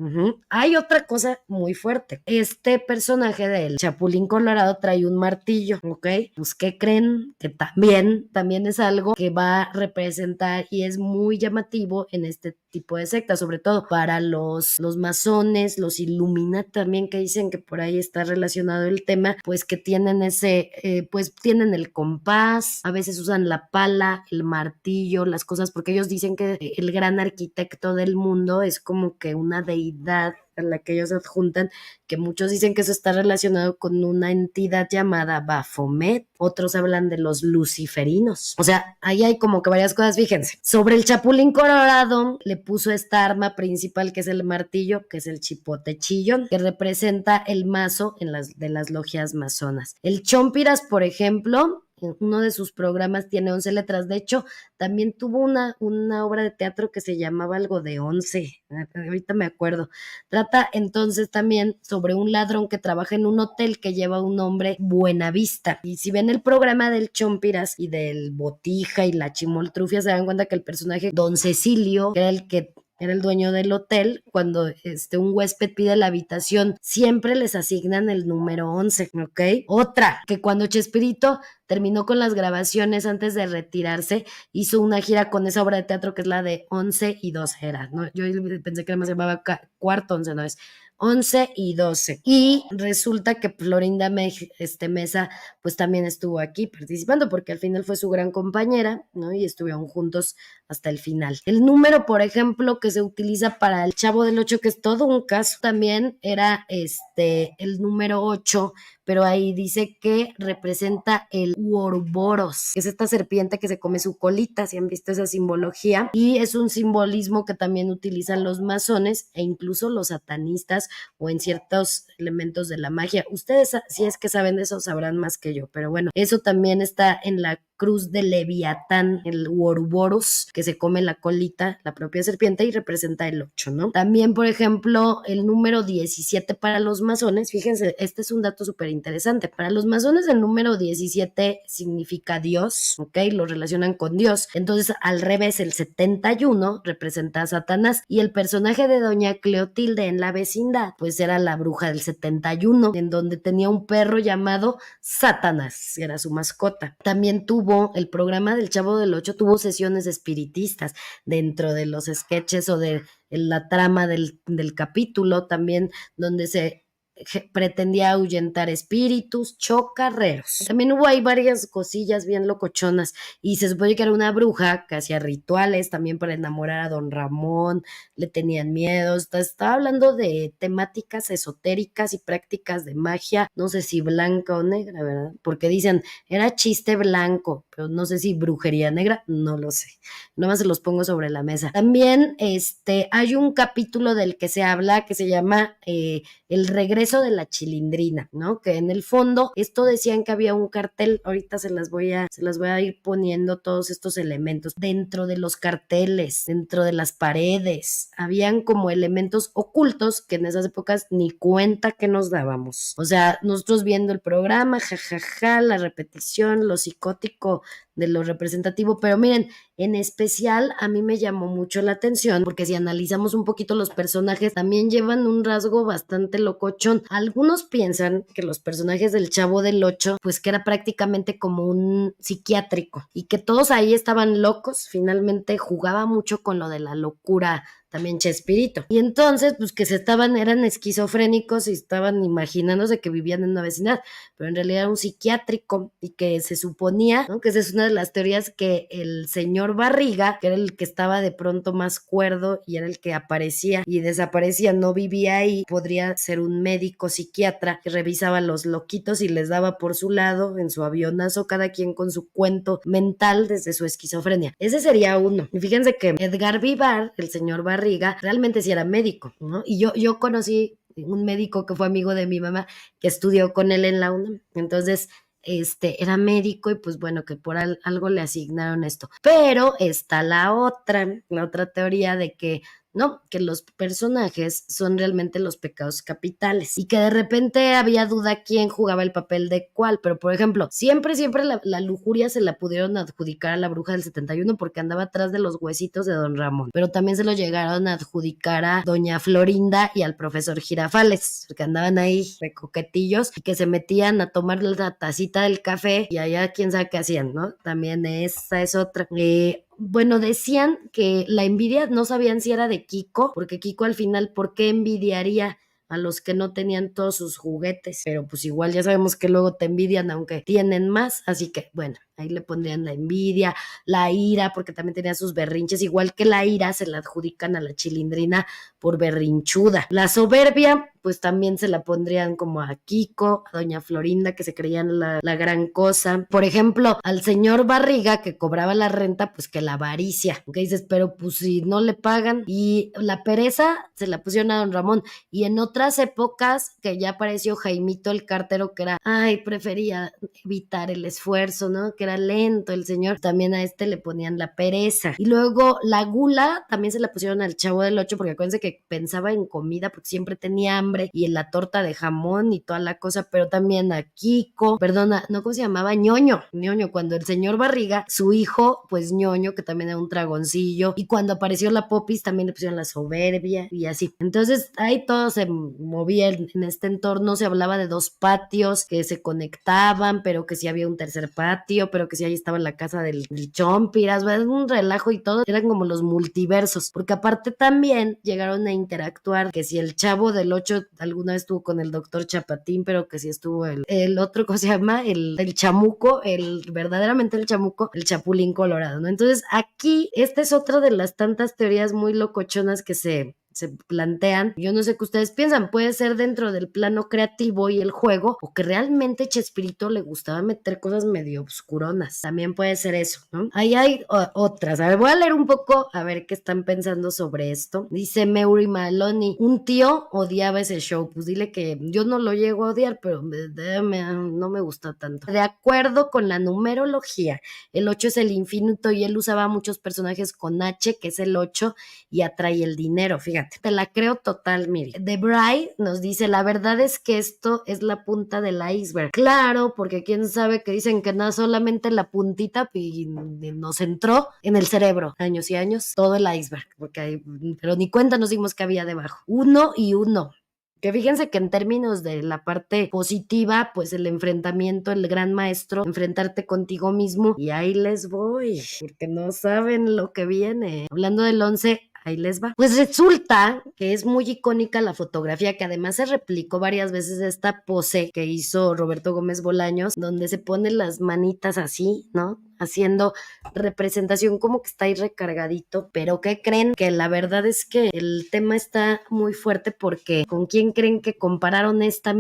Hay otra cosa muy fuerte. Este personaje del Chapulín Colorado trae un martillo, ¿ok? Pues, ¿qué creen? Que también es algo que va a representar y es muy llamativo en este tipo de sectas, sobre todo para los masones, los Illuminati también, que dicen que por ahí está relacionado el tema, pues que tienen pues tienen el compás, a veces usan la pala, el martillo, las cosas, porque ellos dicen que el gran arquitecto del mundo es como que una deidad a la que ellos adjuntan, que muchos dicen que eso está relacionado con una entidad llamada Baphomet, otros hablan de los luciferinos. O sea, ahí hay como que varias cosas, fíjense. Sobre el Chapulín Colorado le puso esta arma principal que es el martillo, que es el chipote chillón, que representa el mazo de las logias masonas. El Chompiras, por ejemplo, uno de sus programas tiene 11 letras. De hecho, también tuvo una obra de teatro que se llamaba algo de 11. Ahorita me acuerdo. Trata entonces también sobre un ladrón que trabaja en un hotel que lleva un nombre Buenavista. Y si ven el programa del Chompiras y del Botija y la Chimoltrufia, se dan cuenta que el personaje Don Cecilio, que era el que era el dueño del hotel, cuando un huésped pide la habitación, siempre les asignan el número 11, ¿ok? Otra, que cuando Chespirito terminó con las grabaciones antes de retirarse, hizo una gira con esa obra de teatro que es la de 11 y 12 era, ¿no? Yo pensé que además se llamaba cuarto 11, no es 11 y 12. Y resulta que Florinda Mesa pues también estuvo aquí participando porque al final fue su gran compañera, ¿no? Y estuvieron juntos hasta el final. El número, por ejemplo, que se utiliza para el Chavo del 8, que es todo un caso, también era el número 8, pero ahí dice que representa el Ouroboros, que es esta serpiente que se come su colita, si han visto esa simbología, y es un simbolismo que también utilizan los masones e incluso los satanistas o en ciertos elementos de la magia. Ustedes, si es que saben de eso, sabrán más que yo, pero bueno, eso también está en la cruz de Leviatán, el Ouroboros, que se come la colita, la propia serpiente, y representa el 8, ¿no? También, por ejemplo, el número 17 para los masones, fíjense, este es un dato súper interesante. Para los masones el número 17 significa Dios, ¿ok? Lo relacionan con Dios. Entonces, al revés, el 71 representa a Satanás, y el personaje de Doña Cleotilde en la vecindad, pues era la bruja del 71, en donde tenía un perro llamado Satanás, era su mascota. También el programa del Chavo del 8 tuvo sesiones espiritistas dentro de los sketches o de la trama del capítulo, también donde se pretendía ahuyentar espíritus chocarreros. También hubo ahí varias cosillas bien locochonas, y se supone que era una bruja que hacía rituales también para enamorar a don Ramón, le tenían miedo. Estaba hablando de temáticas esotéricas y prácticas de magia, no sé si blanca o negra, ¿verdad? Porque dicen, era chiste blanco, pero no sé si brujería negra, no lo sé. Nomás se los pongo sobre la mesa. También hay un capítulo del que se habla que se llama El regreso de la Chilindrina, ¿no? Que en el fondo esto decían que había un cartel, ahorita se las voy a ir poniendo todos estos elementos dentro de los carteles, dentro de las paredes, habían como elementos ocultos que en esas épocas ni cuenta que nos dábamos. O sea, nosotros viendo el programa, jajaja, la repetición, lo psicótico de lo representativo, pero miren, en especial a mí me llamó mucho la atención porque si analizamos un poquito los personajes también llevan un rasgo bastante locochón. Algunos piensan que los personajes del Chavo del 8 pues que era prácticamente como un psiquiátrico y que todos ahí estaban locos, finalmente jugaba mucho con lo de la locura también Chespirito. Y entonces, pues que eran esquizofrénicos y estaban imaginándose que vivían en una vecindad, pero en realidad era un psiquiátrico y que se suponía, ¿no? Que esa es una de las teorías, que el señor Barriga, que era el que estaba de pronto más cuerdo y era el que aparecía y desaparecía, no vivía ahí, podría ser un médico psiquiatra que revisaba a los loquitos y les daba por su lado en su avionazo, cada quien con su cuento mental desde su esquizofrenia. Ese sería uno. Y fíjense que Edgar Vivar, el señor Barriga, realmente sí era médico, ¿no? Y yo conocí un médico que fue amigo de mi mamá, que estudió con él en la UNAM, entonces era médico y pues bueno, que por algo le asignaron esto. Pero está la otra teoría de que ¿no? Que los personajes son realmente los pecados capitales y que de repente había duda quién jugaba el papel de cuál, pero por ejemplo, siempre la lujuria se la pudieron adjudicar a la bruja del 71 porque andaba atrás de los huesitos de don Ramón, pero también se lo llegaron a adjudicar a doña Florinda y al profesor Girafales, porque andaban ahí de coquetillos y que se metían a tomar la tacita del café y allá quién sabe qué hacían, ¿no? También esa es otra. Bueno, decían que la envidia no sabían si era de Kiko, porque Kiko al final, ¿por qué envidiaría a los que no tenían todos sus juguetes? Pero pues igual ya sabemos que luego te envidian aunque tienen más, así que bueno, ahí le pondrían la envidia, la ira, porque también tenía sus berrinches, igual que la ira se la adjudican a la Chilindrina por berrinchuda. La soberbia, pues también se la pondrían como a Kiko, a doña Florinda, que se creían la gran cosa. Por ejemplo, al señor Barriga, que cobraba la renta, pues que la avaricia, que dices, pero pues si no le pagan. Y la pereza se la pusieron a don Ramón. Y en otras épocas, que ya apareció Jaimito el cartero, que era, prefería evitar el esfuerzo, ¿no? Que era lento el señor, también a este le ponían la pereza. Y luego la gula también se la pusieron al Chavo del Ocho, porque acuérdense que pensaba en comida porque siempre tenía hambre, y en la torta de jamón y toda la cosa, pero también a Kiko, perdona, ¿no? ¿Cómo se llamaba? Ñoño, cuando el señor Barriga, su hijo, pues Ñoño, que también era un dragoncillo, y cuando apareció la Popis también le pusieron la soberbia y así. Entonces ahí todo se movía en este entorno, se hablaba de dos patios que se conectaban, pero que sí había un tercer patio, pero que sí ahí estaba la casa del Chompiras, un relajo y todo, eran como los multiversos, porque aparte también llegaron a interactuar, que si el Chavo del Ocho alguna vez estuvo con el doctor Chapatín, pero que si estuvo el otro, ¿cómo se llama? El chamuco, verdaderamente el chamuco, el Chapulín Colorado, ¿no? Entonces aquí, esta es otra de las tantas teorías muy locochonas que se plantean. Yo no sé qué ustedes piensan, puede ser dentro del plano creativo y el juego, o que realmente Chespirito le gustaba meter cosas medio obscuronas, también puede ser eso, ¿no? Ahí hay otras, a ver, voy a leer un poco a ver qué están pensando sobre esto. Dice Meury Maloney, un tío odiaba ese show, pues dile que yo no lo llego a odiar, pero no me gusta tanto. De acuerdo con la numerología, el 8 es el infinito y él usaba muchos personajes con H, que es el 8, y atrae el dinero, fíjate. Te la creo total, mire. The Bride nos dice, la verdad es que esto es la punta del iceberg. Claro, porque quién sabe que dicen que no solamente la puntita y nos entró en el cerebro años y años todo el iceberg, pero ni cuenta nos dimos que había debajo. Uno y uno. Que fíjense que en términos de la parte positiva, pues el enfrentamiento, el gran maestro, enfrentarte contigo mismo, y ahí les voy, porque no saben lo que viene. Hablando del 11, ahí les va. Pues resulta que es muy icónica la fotografía, que además se replicó varias veces esta pose que hizo Roberto Gómez Bolaños, donde se pone las manitas así, ¿no? Haciendo representación como que está ahí recargadito, pero ¿qué creen? Que la verdad es que el tema está muy fuerte, porque ¿con quién creen que compararon esta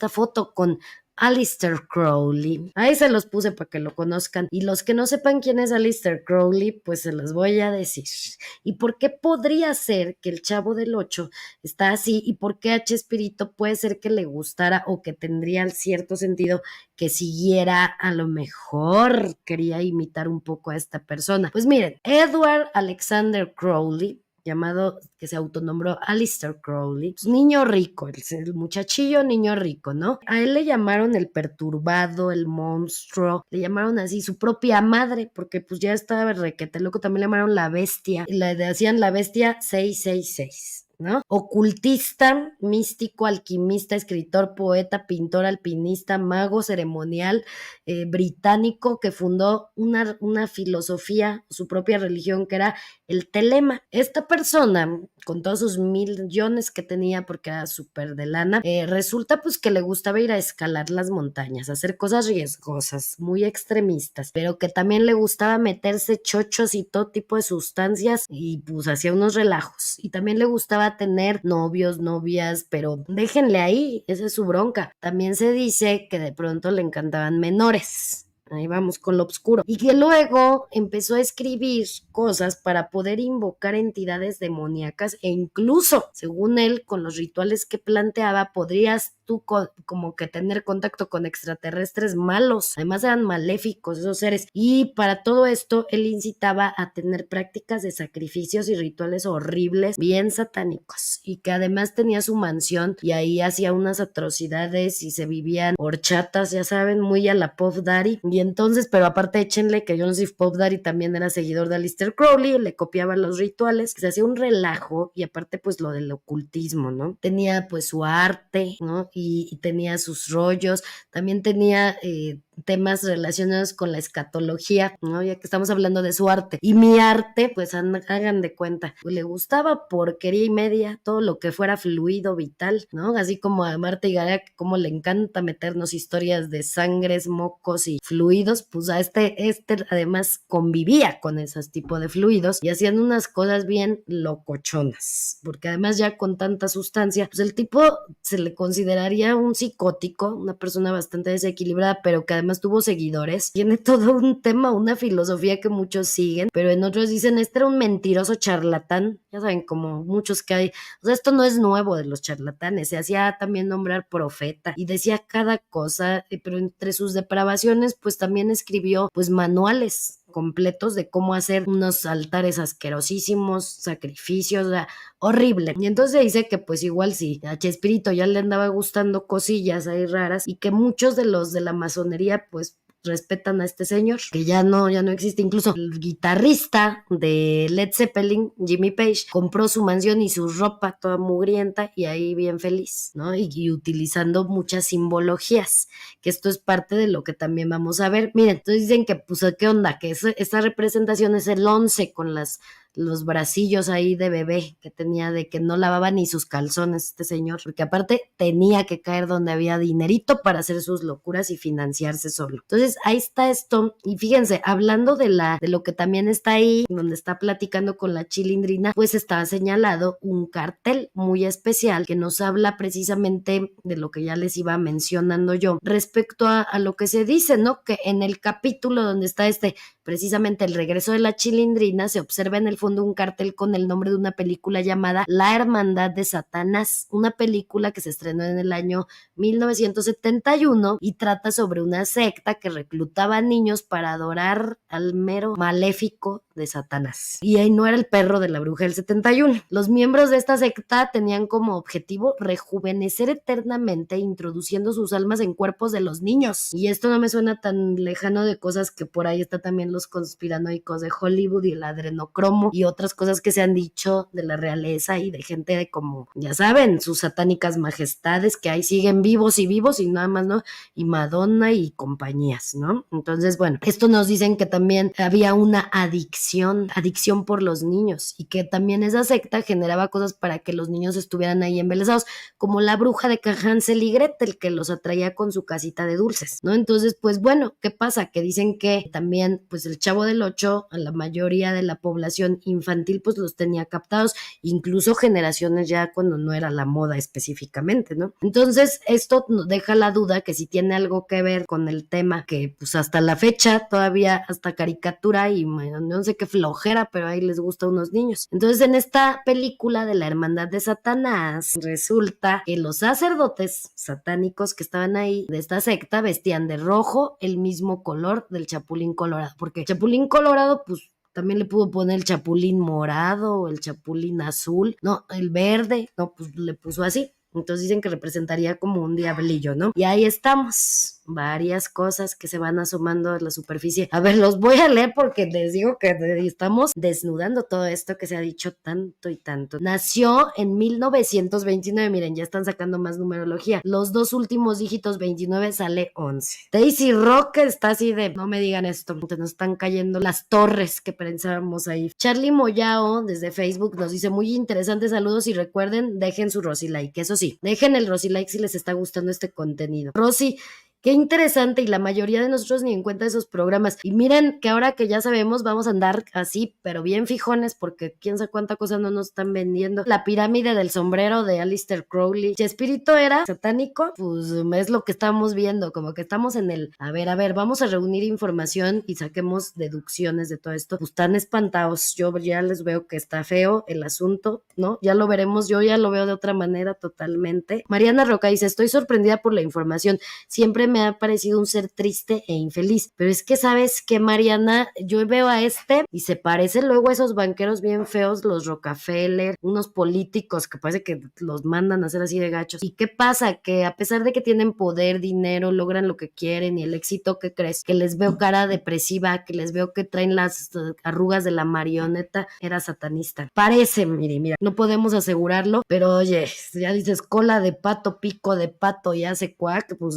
foto? Con Aleister Crowley. Ahí se los puse para que lo conozcan. Y los que no sepan quién es Aleister Crowley, pues se los voy a decir. ¿Y por qué podría ser que el Chavo del Ocho está así? ¿Y por qué a Chespirito puede ser que le gustara, o que tendría cierto sentido que siguiera, a lo mejor quería imitar un poco a esta persona? Pues miren, Edward Alexander Crowley, llamado, que se autonombró Aleister Crowley, pues niño rico, el muchachillo niño rico, ¿no? A él le llamaron el perturbado, el monstruo, le llamaron así su propia madre, porque pues ya estaba requete loco, también le llamaron la bestia, y le decían la bestia 666. ¿No? Ocultista, místico, alquimista, escritor, poeta, pintor, alpinista, mago ceremonial, británico, que fundó una filosofía, su propia religión, que era el telema. Esta persona, con todos sus millones que tenía, porque era súper de lana, resulta pues que le gustaba ir a escalar las montañas, hacer cosas riesgosas, muy extremistas, pero que también le gustaba meterse chochos y todo tipo de sustancias, y pues hacía unos relajos, y también le gustaba tener novios, novias, pero déjenle ahí, esa es su bronca. También se dice que de pronto le encantaban menores. ahí vamos con lo oscuro. Y que luego empezó a escribir cosas para poder invocar entidades demoníacas e incluso, según él, con los rituales que planteaba, podrías tú como que tener contacto con extraterrestres malos. Además eran maléficos esos seres. Y para todo esto, él incitaba a tener prácticas de sacrificios y rituales horribles, bien satánicos. Y que además tenía su mansión y ahí hacía unas atrocidades y se vivían horchatas, ya saben, muy a la Puff Daddy. Y entonces, pero aparte échenle que yo no sé si Puff Daddy también era seguidor de Aleister Crowley, le copiaba los rituales, que se hacía un relajo y aparte pues lo del ocultismo, ¿no? Tenía pues su arte, ¿no? Y tenía sus rollos, también tenía temas relacionados con la escatología, ¿no? Ya que estamos hablando de su arte. Y mi arte, pues hagan de cuenta, pues le gustaba porquería y media, todo lo que fuera fluido, vital, ¿no? Así como a Marta y Gareda, como le encanta meternos historias de sangres, mocos y fluidos, pues a este además convivía con esos tipos de fluidos y hacían unas cosas bien locochonas, porque además ya con tanta sustancia, pues el tipo se le consideraría un psicótico, una persona bastante desequilibrada, pero que además tuvo seguidores. Tiene todo un tema, una filosofía que muchos siguen, pero en otros dicen, este era un mentiroso charlatán, ya saben, como muchos que hay. O sea, esto no es nuevo de los charlatanes, se hacía también nombrar profeta y decía cada cosa, pero entre sus depravaciones, pues también escribió pues manuales completos de cómo hacer unos altares asquerosísimos, sacrificios, o sea, horrible. Y entonces dice que pues igual sí, a Chespirito ya le andaba gustando cosillas ahí raras y que muchos de los de la masonería pues respetan a este señor, que ya no existe. Incluso el guitarrista de Led Zeppelin, Jimmy Page, compró su mansión y su ropa toda mugrienta y ahí bien feliz, ¿no? Y utilizando muchas simbologías, que esto es parte de lo que también vamos a ver. Miren, entonces dicen que, pues, ¿qué onda? Que esta representación es el 11 con los bracillos ahí de bebé que tenía, de que no lavaba ni sus calzones este señor, porque aparte tenía que caer donde había dinerito para hacer sus locuras y financiarse solo. Entonces ahí está esto, y fíjense, hablando de lo que también está ahí, donde está platicando con la Chilindrina, pues está señalado un cartel muy especial que nos habla precisamente de lo que ya les iba mencionando yo, respecto a lo que se dice, ¿no? Que en el capítulo donde está precisamente el regreso de la Chilindrina, se observa en el fondo un cartel con el nombre de una película llamada La Hermandad de Satanás, una película que se estrenó en el año 1971 y trata sobre una secta que reclutaba niños para adorar al mero maléfico de Satanás. Y ahí no era el perro de la bruja del 71. Los miembros de esta secta tenían como objetivo rejuvenecer eternamente, introduciendo sus almas en cuerpos de los niños. Y esto no me suena tan lejano de cosas que por ahí está también los conspiranoicos de Hollywood y el adrenocromo y otras cosas que se han dicho de la realeza y de gente de como, ya saben, sus satánicas majestades que ahí siguen vivos y nada más, ¿no? Y Madonna y compañías, ¿no? Entonces, bueno, esto nos dicen que también había una adicción por los niños y que también esa secta generaba cosas para que los niños estuvieran ahí embelesados, como la bruja de Hansel y Gretel que los atraía con su casita de dulces, ¿no? Entonces, pues bueno, ¿qué pasa? Que dicen que también, pues el Chavo del Ocho, a la mayoría de la población infantil, pues los tenía captados, incluso generaciones ya cuando no era la moda específicamente, ¿no? Entonces, esto nos deja la duda que si tiene algo que ver con el tema que, pues hasta la fecha, todavía hasta caricatura y no sé qué flojera, pero ahí les gusta a unos niños. Entonces, en esta película de la Hermandad de Satanás, resulta que los sacerdotes satánicos que estaban ahí de esta secta vestían de rojo, el mismo color del Chapulín Colorado, porque Chapulín Colorado, pues también le pudo poner el chapulín morado o el chapulín azul, no, el verde, no, pues le puso así. Entonces dicen que representaría como un diablillo, ¿no? Y ahí estamos, varias cosas que se van asomando a la superficie. A ver, los voy a leer porque les digo que estamos desnudando todo esto que se ha dicho tanto y tanto. Nació en 1929, miren, ya están sacando más numerología. Los dos últimos dígitos, 29, sale 11. Daisy Rock está así de, no me digan esto, nos están cayendo las torres que pensábamos ahí. Charlie Moyao, desde Facebook, nos dice, muy interesante, saludos y recuerden, dejen su Rosy like, eso sí, dejen el Rosy like si les está gustando este contenido. Rosy, qué interesante, y la mayoría de nosotros ni en cuenta de esos programas. Y miren que ahora que ya sabemos, vamos a andar así, pero bien fijones, porque quién sabe cuánta cosa no nos están vendiendo. La pirámide del sombrero de Aleister Crowley. Si espíritu era satánico, pues es lo que estamos viendo, como que estamos en el, a ver, vamos a reunir información y saquemos deducciones de todo esto. Pues están espantados, yo ya les veo que está feo el asunto, ¿no? Ya lo veremos, yo ya lo veo de otra manera totalmente. Mariana Roca dice, estoy sorprendida por la información, siempre me ha parecido un ser triste e infeliz, pero es que sabes que, Mariana, yo veo a este y se parece luego a esos banqueros bien feos, los Rockefeller, unos políticos que parece que los mandan a hacer así de gachos. ¿Y qué pasa? Que a pesar de que tienen poder, dinero, logran lo que quieren y el éxito, que crees, que les veo cara depresiva, que les veo que traen las arrugas de la marioneta, era satanista. Parece, mira, no podemos asegurarlo, pero oye, ya dices cola de pato, pico de pato y hace cuac, pues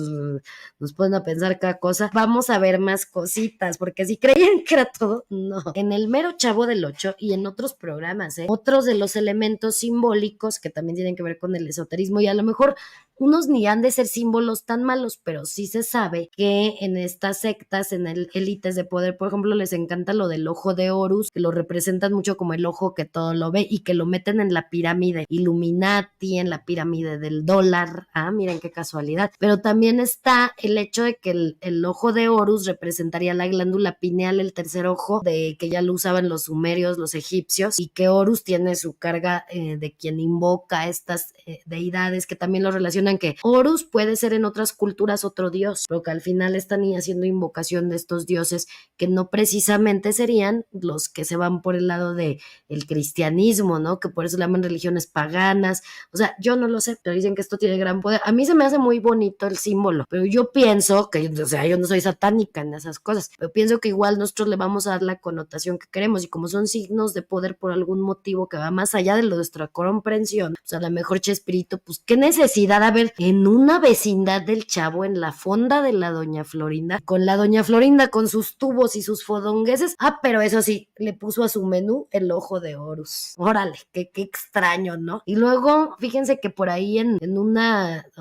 nos ponen a pensar cada cosa. Vamos a ver más cositas, porque si creían que era todo, no. En el mero Chavo del Ocho y en otros programas, otros de los elementos simbólicos que también tienen que ver con el esoterismo, y a lo mejor unos ni han de ser símbolos tan malos, pero sí se sabe que en estas sectas, en el élites de poder, por ejemplo, les encanta lo del ojo de Horus, que lo representan mucho como el ojo que todo lo ve y que lo meten en la pirámide Illuminati, en la pirámide del dólar. Ah, miren qué casualidad. Pero también está el hecho de que el ojo de Horus representaría la glándula pineal, el tercer ojo, de que ya lo usaban los sumerios, los egipcios, y que Horus tiene su carga de quien invoca a estas deidades, que también lo relacionan que Horus puede ser en otras culturas otro dios, pero que al final están haciendo invocación de estos dioses que no precisamente serían los que se van por el lado de el cristianismo, ¿no? Que por eso le llaman religiones paganas. O sea, yo no lo sé, pero dicen que esto tiene gran poder. A mí se me hace muy bonito el símbolo, pero yo pienso que, o sea, yo no soy satánica en esas cosas, pero pienso que igual nosotros le vamos a dar la connotación que queremos, y como son signos de poder por algún motivo que va más allá de nuestra comprensión, pues a lo mejor Chespirito, pues qué necesidad haber en una vecindad del Chavo, en la fonda de la doña Florinda, con la doña Florinda con sus tubos y sus fodongueses. Ah, pero eso sí, le puso a su menú el ojo de Horus. Órale, qué extraño, ¿no? Y luego, fíjense que por ahí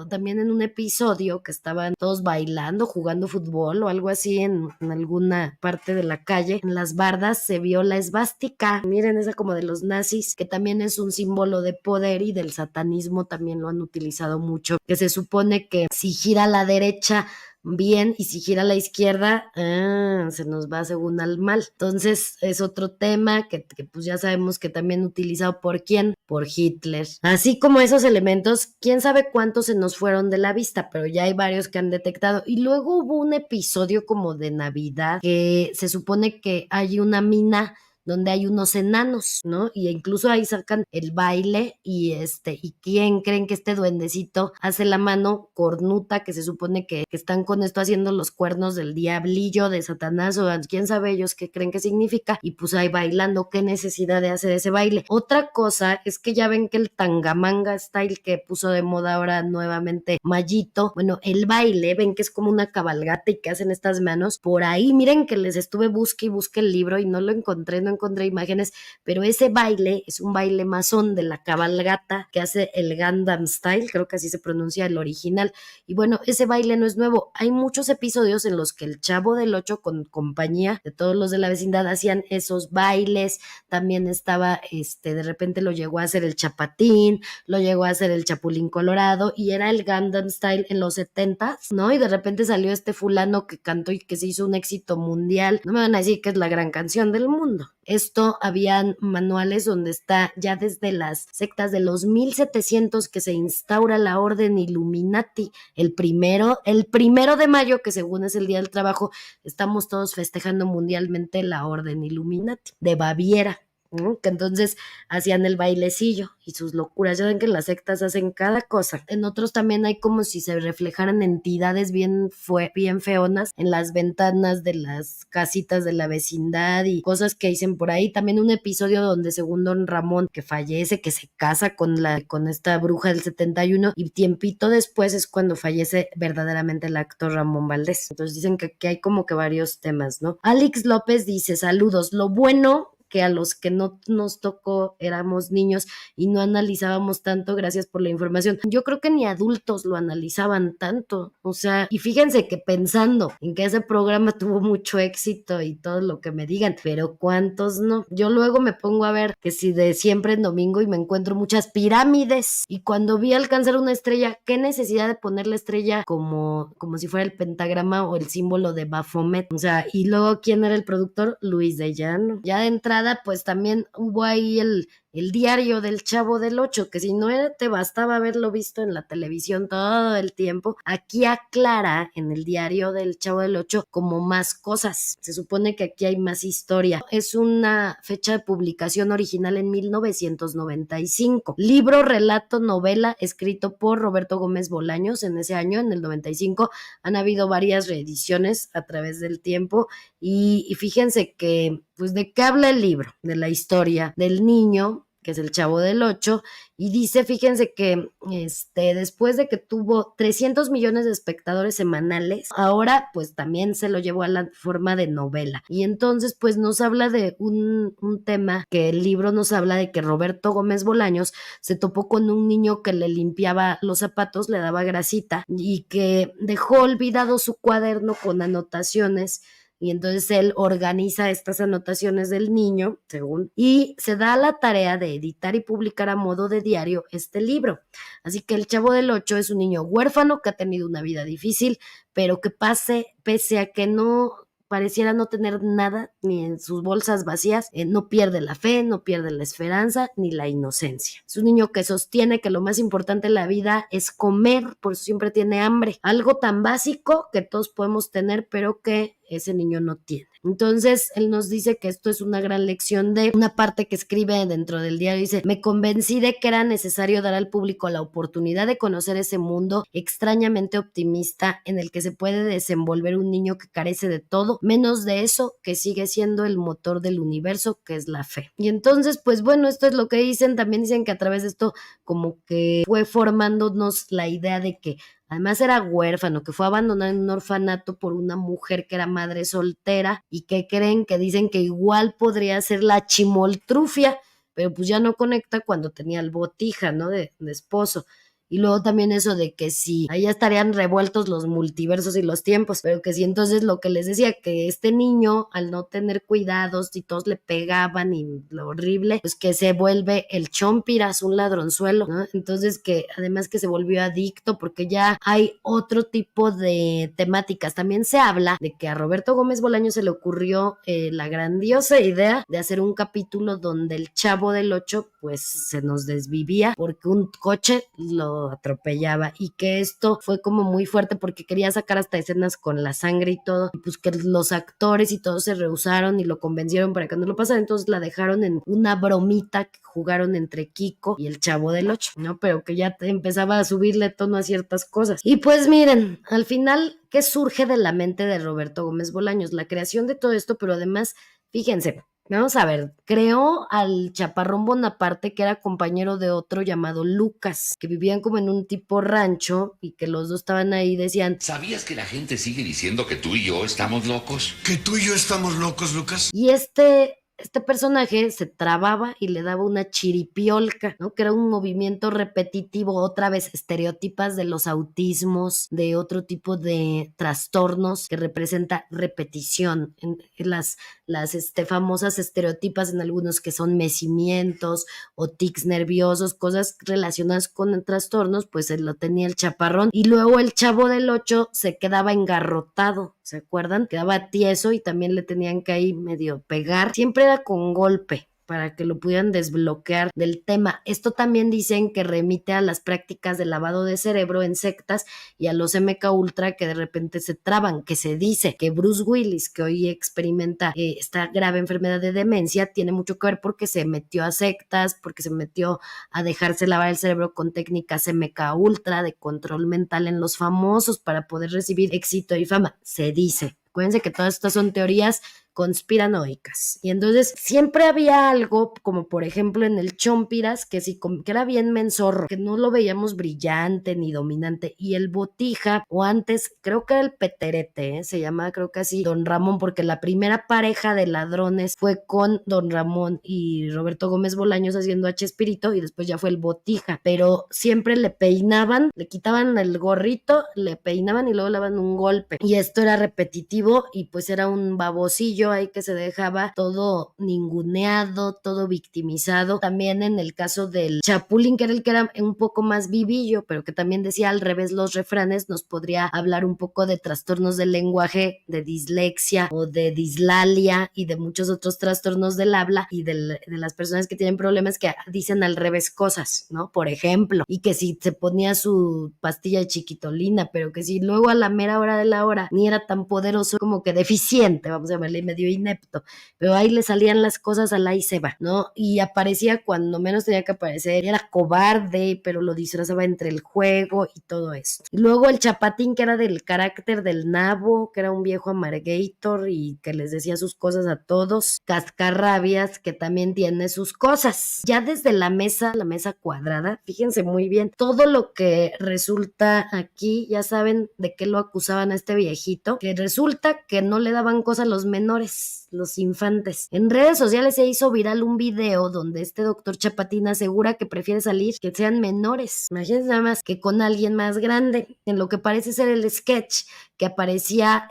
también en un episodio que estaban todos bailando, jugando fútbol o algo así en alguna parte de la calle, en las bardas se vio la esvástica. Miren, esa como de los nazis, que también es un símbolo de poder, y del satanismo también lo han utilizado mucho, que se supone que si gira a la derecha bien y si gira a la izquierda se nos va según al mal. Entonces es otro tema que pues ya sabemos que también utilizado por ¿quién? Por Hitler. Así como esos elementos, quién sabe cuántos se nos fueron de la vista, pero ya hay varios que han detectado. Y luego hubo un episodio como de Navidad que se supone que hay una mina donde hay unos enanos, ¿no? Y incluso ahí sacan el baile y ¿quién creen que este duendecito hace la mano cornuta, que se supone que están con esto haciendo los cuernos del diablillo de Satanás, o quién sabe ellos qué creen que significa? Y pues ahí bailando, qué necesidad de hacer ese baile. Otra cosa es que ya ven que el tangamanga style que puso de moda ahora nuevamente Mayito, bueno, el baile, ven que es como una cabalgata y que hacen estas manos, por ahí miren que les estuve busque y busque el libro y no lo encontré, no encontré imágenes, pero ese baile es un baile masón de la cabalgata que hace el Gangnam Style, creo que así se pronuncia el original, y bueno, ese baile no es nuevo, hay muchos episodios en los que el Chavo del Ocho con compañía de todos los de la vecindad hacían esos bailes, también estaba, de repente lo llegó a hacer el Chapatín, lo llegó a hacer el Chapulín Colorado, y era el Gangnam Style en los 70s, ¿no? Y de repente salió este fulano que cantó y que se hizo un éxito mundial, no me van a decir que es la gran canción del mundo. Esto habían manuales donde está ya desde las sectas de los 1700 que se instaura la orden Illuminati, el primero de mayo, que según es el Día del Trabajo, estamos todos festejando mundialmente la orden Illuminati de Baviera, ¿no? Que entonces hacían el bailecillo y sus locuras. Ya ven que en las sectas hacen cada cosa. En otros también hay como si se reflejaran entidades bien feonas en las ventanas de las casitas de la vecindad y cosas que dicen por ahí. También un episodio donde según Don Ramón, que fallece, que se casa con esta bruja del 71, y tiempito después es cuando fallece verdaderamente el actor Ramón Valdés. Entonces dicen que hay como que varios temas, ¿no? Alex López dice, saludos, lo bueno que a los que no nos tocó éramos niños y no analizábamos tanto, gracias por la información. Yo creo que ni adultos lo analizaban tanto, o sea, y fíjense que pensando en que ese programa tuvo mucho éxito y todo lo que me digan, pero ¿cuántos no? Yo luego me pongo a ver que si de siempre en domingo y me encuentro muchas pirámides, y cuando vi alcanzar una estrella, qué necesidad de poner la estrella como si fuera el pentagrama o el símbolo de Baphomet, o sea, y luego ¿quién era el productor? Luis de Llano. Ya de entrada pues también hubo ahí el diario del Chavo del Ocho, que si no era, te bastaba haberlo visto en la televisión todo el tiempo. Aquí aclara en el diario del Chavo del Ocho como más cosas. Se supone que aquí hay más historia. Es una fecha de publicación original en 1995. Libro, relato, novela, escrito por Roberto Gómez Bolaños en ese año, en el 95. Han habido varias reediciones a través del tiempo y fíjense que, pues, ¿de qué habla el libro? De la historia del niño, que es el Chavo del Ocho, y dice, fíjense que después de que tuvo 300 millones de espectadores semanales, ahora pues también se lo llevó a la forma de novela. Y entonces pues nos habla de un tema que el libro nos habla de que Roberto Gómez Bolaños se topó con un niño que le limpiaba los zapatos, le daba grasita, y que dejó olvidado su cuaderno con anotaciones. Y entonces él organiza estas anotaciones del niño, según, y se da la tarea de editar y publicar a modo de diario este libro. Así que el Chavo del Ocho es un niño huérfano que ha tenido una vida difícil, pero que pese a que no pareciera no tener nada, ni en sus bolsas vacías, no pierde la fe, no pierde la esperanza, ni la inocencia. Es un niño que sostiene que lo más importante en la vida es comer, por eso siempre tiene hambre. Algo tan básico que todos podemos tener, pero que ese niño no tiene. Entonces, él nos dice que esto es una gran lección de una parte que escribe dentro del diario. Dice, me convencí de que era necesario dar al público la oportunidad de conocer ese mundo extrañamente optimista en el que se puede desenvolver un niño que carece de todo, menos de eso que sigue siendo el motor del universo, que es la fe. Y entonces, pues bueno, esto es lo que dicen. También dicen que a través de esto como que fue formándonos la idea de que además era huérfano, que fue abandonado en un orfanato por una mujer que era madre soltera y que creen que dicen que igual podría ser la chimoltrufia, pero pues ya no conecta cuando tenía el botija, ¿no? De esposo. Y luego también eso de que si ahí estarían revueltos los multiversos y los tiempos, pero que si entonces lo que les decía, que este niño al no tener cuidados y todos le pegaban y lo horrible, pues que se vuelve el chompiras, un ladronzuelo, ¿no? Entonces que además que se volvió adicto porque ya hay otro tipo de temáticas. También se habla de que a Roberto Gómez Bolaño se le ocurrió la grandiosa idea de hacer un capítulo donde el Chavo del Ocho pues se nos desvivía porque un coche lo atropellaba, y que esto fue como muy fuerte porque quería sacar hasta escenas con la sangre y todo, y pues que los actores y todos se rehusaron y lo convencieron para que no lo pasara. Entonces la dejaron en una bromita que jugaron entre Kiko y el Chavo del Ocho, ¿no? Pero que ya empezaba a subirle tono a ciertas cosas. Y pues miren, al final, ¿qué surge de la mente de Roberto Gómez Bolaños? La creación de todo esto, pero además, fíjense, vamos a ver, creó al Chaparrón Bonaparte, que era compañero de otro llamado Lucas, que vivían como en un tipo rancho y que los dos estaban ahí, decían, ¿sabías que la gente sigue diciendo que tú y yo estamos locos? ¿Que tú y yo estamos locos, Lucas? y este personaje se trababa y le daba una chiripiolca, ¿no? Que era un movimiento repetitivo, otra vez estereotipas de los autismos, de otro tipo de trastornos que representa repetición, en las famosas estereotipas en algunos que son mecimientos o tics nerviosos, cosas relacionadas con trastornos, pues él lo tenía el Chaparrón. Y luego el Chavo del Ocho se quedaba engarrotado, ¿se acuerdan? Quedaba tieso y también le tenían que ahí medio pegar. Siempre era con golpe para que lo pudieran desbloquear del tema. Esto también dicen que remite a las prácticas de lavado de cerebro en sectas y a los MK Ultra que de repente se traban, que se dice que Bruce Willis, que hoy experimenta esta grave enfermedad de demencia, tiene mucho que ver porque se metió a sectas, porque se metió a dejarse lavar el cerebro con técnicas MK Ultra de control mental en los famosos para poder recibir éxito y fama. Se dice. Acuérdense que todas estas son teorías conspiranoicas. Y entonces siempre había algo, como por ejemplo en el Chompiras, que que era bien menzorro, que no lo veíamos brillante ni dominante, y el Botija, o antes creo que era el Peterete, se llamaba creo que así, Don Ramón, porque la primera pareja de ladrones fue con Don Ramón y Roberto Gómez Bolaños haciendo a Chespirito, y después ya fue el Botija, pero siempre le peinaban, le quitaban el gorrito, le peinaban y luego le daban un golpe, y esto era repetitivo, y pues era un babosillo ahí que se dejaba todo ninguneado, todo victimizado. También en el caso del Chapulín, que era el que era un poco más vivillo, pero que también decía al revés los refranes, nos podría hablar un poco de trastornos del lenguaje, de dislexia o de dislalia y de muchos otros trastornos del habla y de las personas que tienen problemas que dicen al revés cosas, ¿no? Por ejemplo, y que si se ponía su pastilla de chiquitolina, pero que si luego a la mera hora de la hora ni era tan poderoso, como que deficiente, vamos a llamarle, medio inepto, pero ahí le salían las cosas a la y se va, ¿no? Y aparecía cuando menos tenía que aparecer, era cobarde, pero lo disfrazaba entre el juego y todo eso. Y luego el Chapatín, que era del carácter del nabo, que era un viejo amargator y que les decía sus cosas a todos. Cascarrabias, que también tiene sus cosas. Ya desde la mesa cuadrada, fíjense muy bien, todo lo que resulta aquí, ya saben de qué lo acusaban a este viejito, que resulta que no le daban cosas a los menores, los infantes. En redes sociales se hizo viral un video donde este doctor Chapatín asegura que prefiere salir que sean menores. Imagínense nada más que con alguien más grande. En lo que parece ser el sketch que aparecía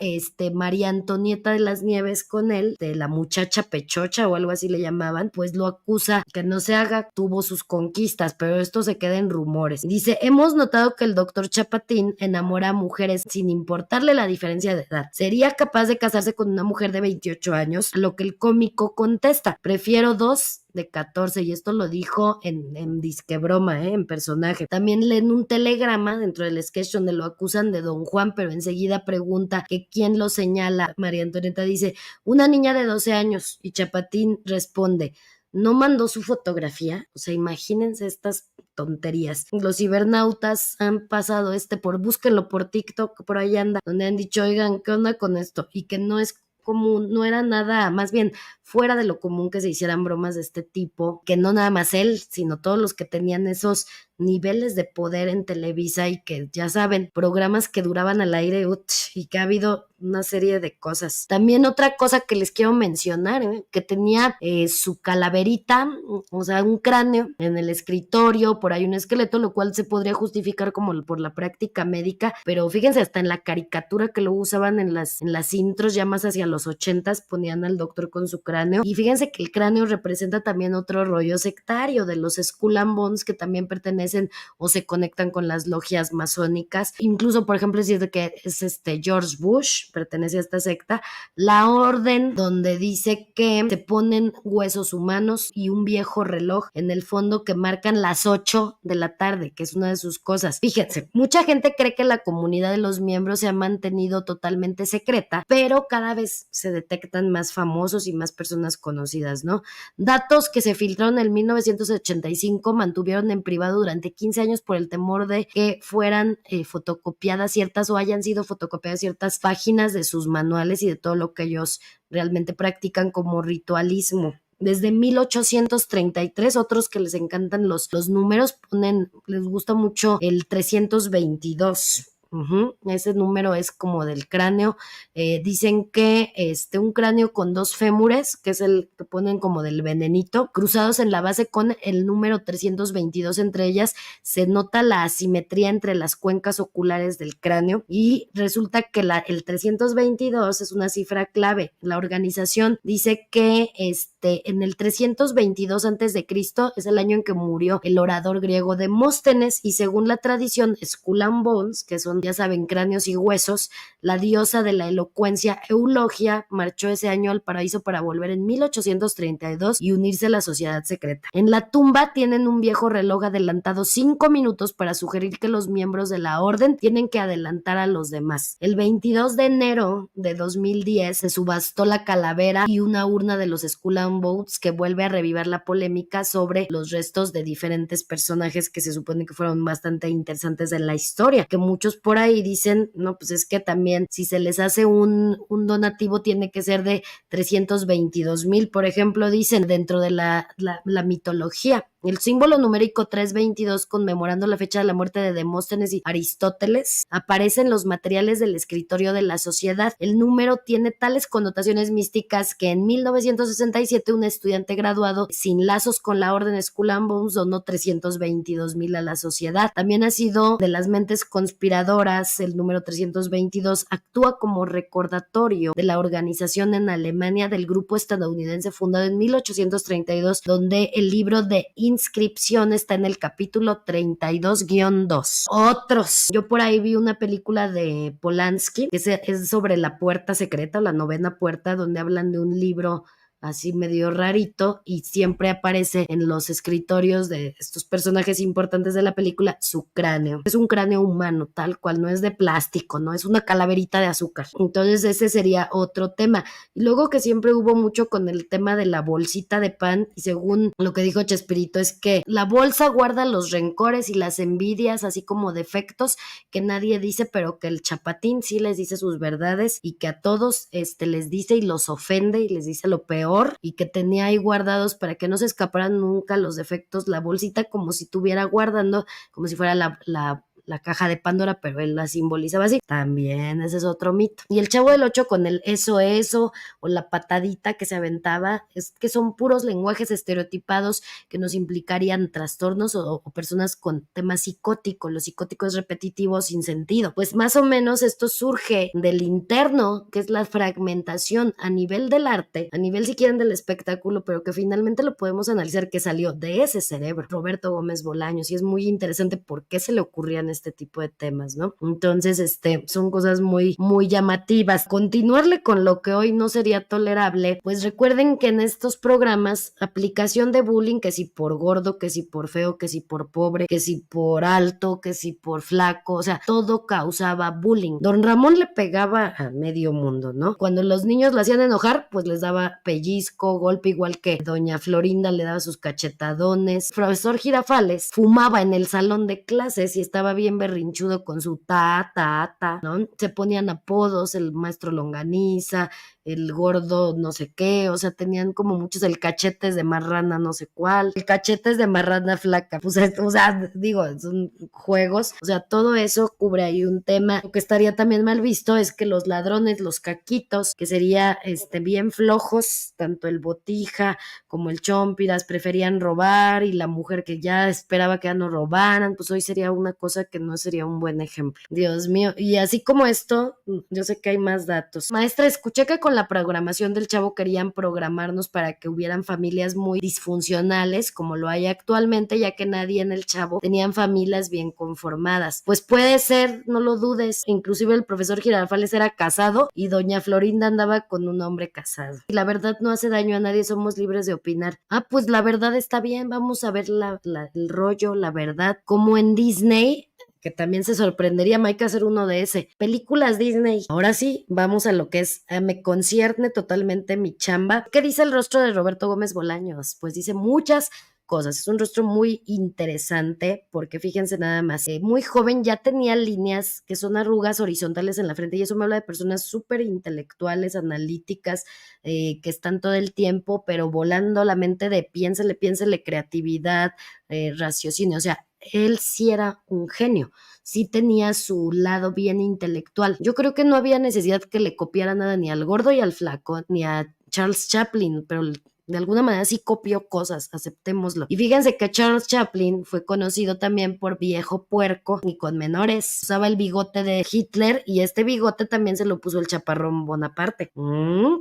María Antonieta de las Nieves con él, de la muchacha pechocha o algo así le llamaban, pues lo acusa que no se haga, tuvo sus conquistas, pero esto se queda en rumores. Dice, hemos notado que el doctor Chapatín enamora a mujeres sin importarle la diferencia de edad. ¿Sería capaz de casarse con una mujer de 28 años? A lo que el cómico contesta, prefiero 2 de 14, y esto lo dijo en disque broma, en personaje. También leen un telegrama dentro del sketch donde lo acusan de Don Juan, pero enseguida pregunta que quién lo señala. María Antonieta dice, una niña de 12 años, y Chapatín responde, ¿no mandó su fotografía? O sea, imagínense estas tonterías. Los cibernautas han pasado búsquenlo por TikTok, por ahí anda, donde han dicho, oigan, ¿qué onda con esto? Y que no es común, no era nada, más bien fuera de lo común que se hicieran bromas de este tipo, que no nada más él, sino todos los que tenían esos niveles de poder en Televisa y que ya saben, programas que duraban al aire y que ha habido una serie de cosas. También otra cosa que les quiero mencionar, que tenía su calaverita, o sea, un cráneo en el escritorio, por ahí un esqueleto, lo cual se podría justificar como por la práctica médica, pero fíjense, hasta en la caricatura que lo usaban en las intros, ya más hacia los 80s, ponían al doctor con su cráneo, y fíjense que el cráneo representa también otro rollo sectario de los Skull and Bones, que también pertenecen o se conectan con las logias masónicas. Incluso, por ejemplo, si es de que es George Bush, pertenece a esta secta, la orden donde dice que se ponen huesos humanos y un viejo reloj en el fondo que marcan las 8 de la tarde, que es una de sus cosas. Fíjense, mucha gente cree que la comunidad de los miembros se ha mantenido totalmente secreta, pero cada vez se detectan más famosos y más personas conocidas, ¿no? Datos que se filtraron en 1985 mantuvieron en privado durante 15 años por el temor de que fueran fotocopiadas ciertas o hayan sido fotocopiadas ciertas páginas de sus manuales y de todo lo que ellos realmente practican como ritualismo. Desde 1833, otros que les encantan los números, les gusta mucho el 322. Ese número es como del cráneo. Dicen que un cráneo con 2 fémures, que es el que ponen como del venenito, cruzados en la base con el número 322 entre ellas, se nota la asimetría entre las cuencas oculares del cráneo, y resulta que el 322 es una cifra clave. La organización dice que en el 322 a.C. es el año en que murió el orador griego Demóstenes, y según la tradición Skull and Bones, que son, ya saben, cráneos y huesos, la diosa de la elocuencia Eulogia marchó ese año al paraíso para volver en 1832 y unirse a la sociedad secreta. En la tumba tienen un viejo reloj adelantado 5 minutos para sugerir que los miembros de la orden tienen que adelantar a los demás. El 22 de enero de 2010 se subastó la calavera y una urna de los Skull and Bones, que vuelve a revivar la polémica sobre los restos de diferentes personajes que se supone que fueron bastante interesantes en la historia, que muchos por ahí dicen, no, pues es que también si se les hace un donativo tiene que ser de 322,000, por ejemplo, dicen dentro de la mitología. El símbolo numérico 322, conmemorando la fecha de la muerte de Demóstenes y Aristóteles, aparece en los materiales del escritorio de la sociedad. El número tiene tales connotaciones místicas que en 1967 un estudiante graduado sin lazos con la orden Skull and Bones donó 322,000 a la sociedad. También ha sido de las mentes conspiradoras. El número 322 actúa como recordatorio de la organización en Alemania del grupo estadounidense fundado en 1832, donde el libro de inscripción está en el capítulo 32-2. Otros. Yo por ahí vi una película de Polanski que es sobre la puerta secreta, la novena puerta, donde hablan de un libro así medio rarito y siempre aparece en los escritorios de estos personajes importantes de la película su cráneo. Es un cráneo humano tal cual, no es de plástico, no es una calaverita de azúcar. Entonces ese sería otro tema. Y luego que siempre hubo mucho con el tema de la bolsita de pan, y según lo que dijo Chespirito es que la bolsa guarda los rencores y las envidias, así como defectos que nadie dice, pero que el Chapatín sí les dice sus verdades y que a todos les dice y los ofende y les dice lo peor, y que tenía ahí guardados para que no se escaparan nunca los defectos, la bolsita como si estuviera guardando, como si fuera la caja de Pandora, pero él la simbolizaba así. También ese es otro mito. Y el Chavo del Ocho con el eso, o la patadita que se aventaba, es que son puros lenguajes estereotipados que nos implicarían trastornos o personas con temas psicóticos. Lo psicótico es repetitivo sin sentido. Pues más o menos esto surge del interno, que es la fragmentación a nivel del arte, a nivel si quieren del espectáculo, pero que finalmente lo podemos analizar que salió de ese cerebro, Roberto Gómez Bolaños, y es muy interesante por qué se le ocurrían este tipo de temas, ¿no? Entonces, son cosas muy, muy llamativas. Continuarle con lo que hoy no sería tolerable, pues recuerden que en estos programas, aplicación de bullying, que si por gordo, que si por feo, que si por pobre, que si por alto, que si por flaco, o sea, todo causaba bullying. Don Ramón le pegaba a medio mundo, ¿no? Cuando los niños lo hacían enojar, pues les daba pellizco, golpe, igual que doña Florinda le daba sus cachetadones. Profesor Girafales fumaba en el salón de clases y estaba bien berrinchudo con su ¿no? Se ponían apodos, el maestro Longaniza, el gordo no sé qué, o sea, tenían como muchos, el cachetes de marrana no sé cuál, el cachetes de marrana flaca, pues, o sea, digo, son juegos, o sea, todo eso cubre ahí un tema. Lo que estaría también mal visto es que los ladrones, los caquitos, que sería bien flojos, tanto el Botija como el Chompiras preferían robar, y la mujer que ya esperaba que ya no robaran, pues hoy sería una cosa que no sería un buen ejemplo. Dios mío, y así como esto, yo sé que hay más datos. Maestra, escuché que con la programación del Chavo querían programarnos para que hubieran familias muy disfuncionales, como lo hay actualmente, ya que nadie en el Chavo tenían familias bien conformadas. Pues puede ser, no lo dudes, inclusive el profesor Girafales era casado y doña Florinda andaba con un hombre casado. Y la verdad no hace daño a nadie, somos libres de opinar. Pues la verdad está bien, vamos a ver el rollo, la verdad, como en Disney, que también se sorprendería, hay que hacer uno de ese. Películas Disney. Ahora sí, vamos a lo que es, me concierne totalmente mi chamba. ¿Qué dice el rostro de Roberto Gómez Bolaños? Pues dice muchas cosas. Es un rostro muy interesante porque fíjense nada más, muy joven ya tenía líneas que son arrugas horizontales en la frente, y eso me habla de personas súper intelectuales, analíticas, que están todo el tiempo, pero volando la mente de piénsele, creatividad, raciocinio, o sea, él sí era un genio, sí tenía su lado bien intelectual. Yo creo que no había necesidad que le copiara nada ni al gordo y al flaco, ni a Charles Chaplin, pero de alguna manera sí copió cosas, aceptémoslo. Y fíjense que Charles Chaplin fue conocido también por viejo puerco y con menores. Usaba el bigote de Hitler, y este bigote también se lo puso el chaparrón Bonaparte,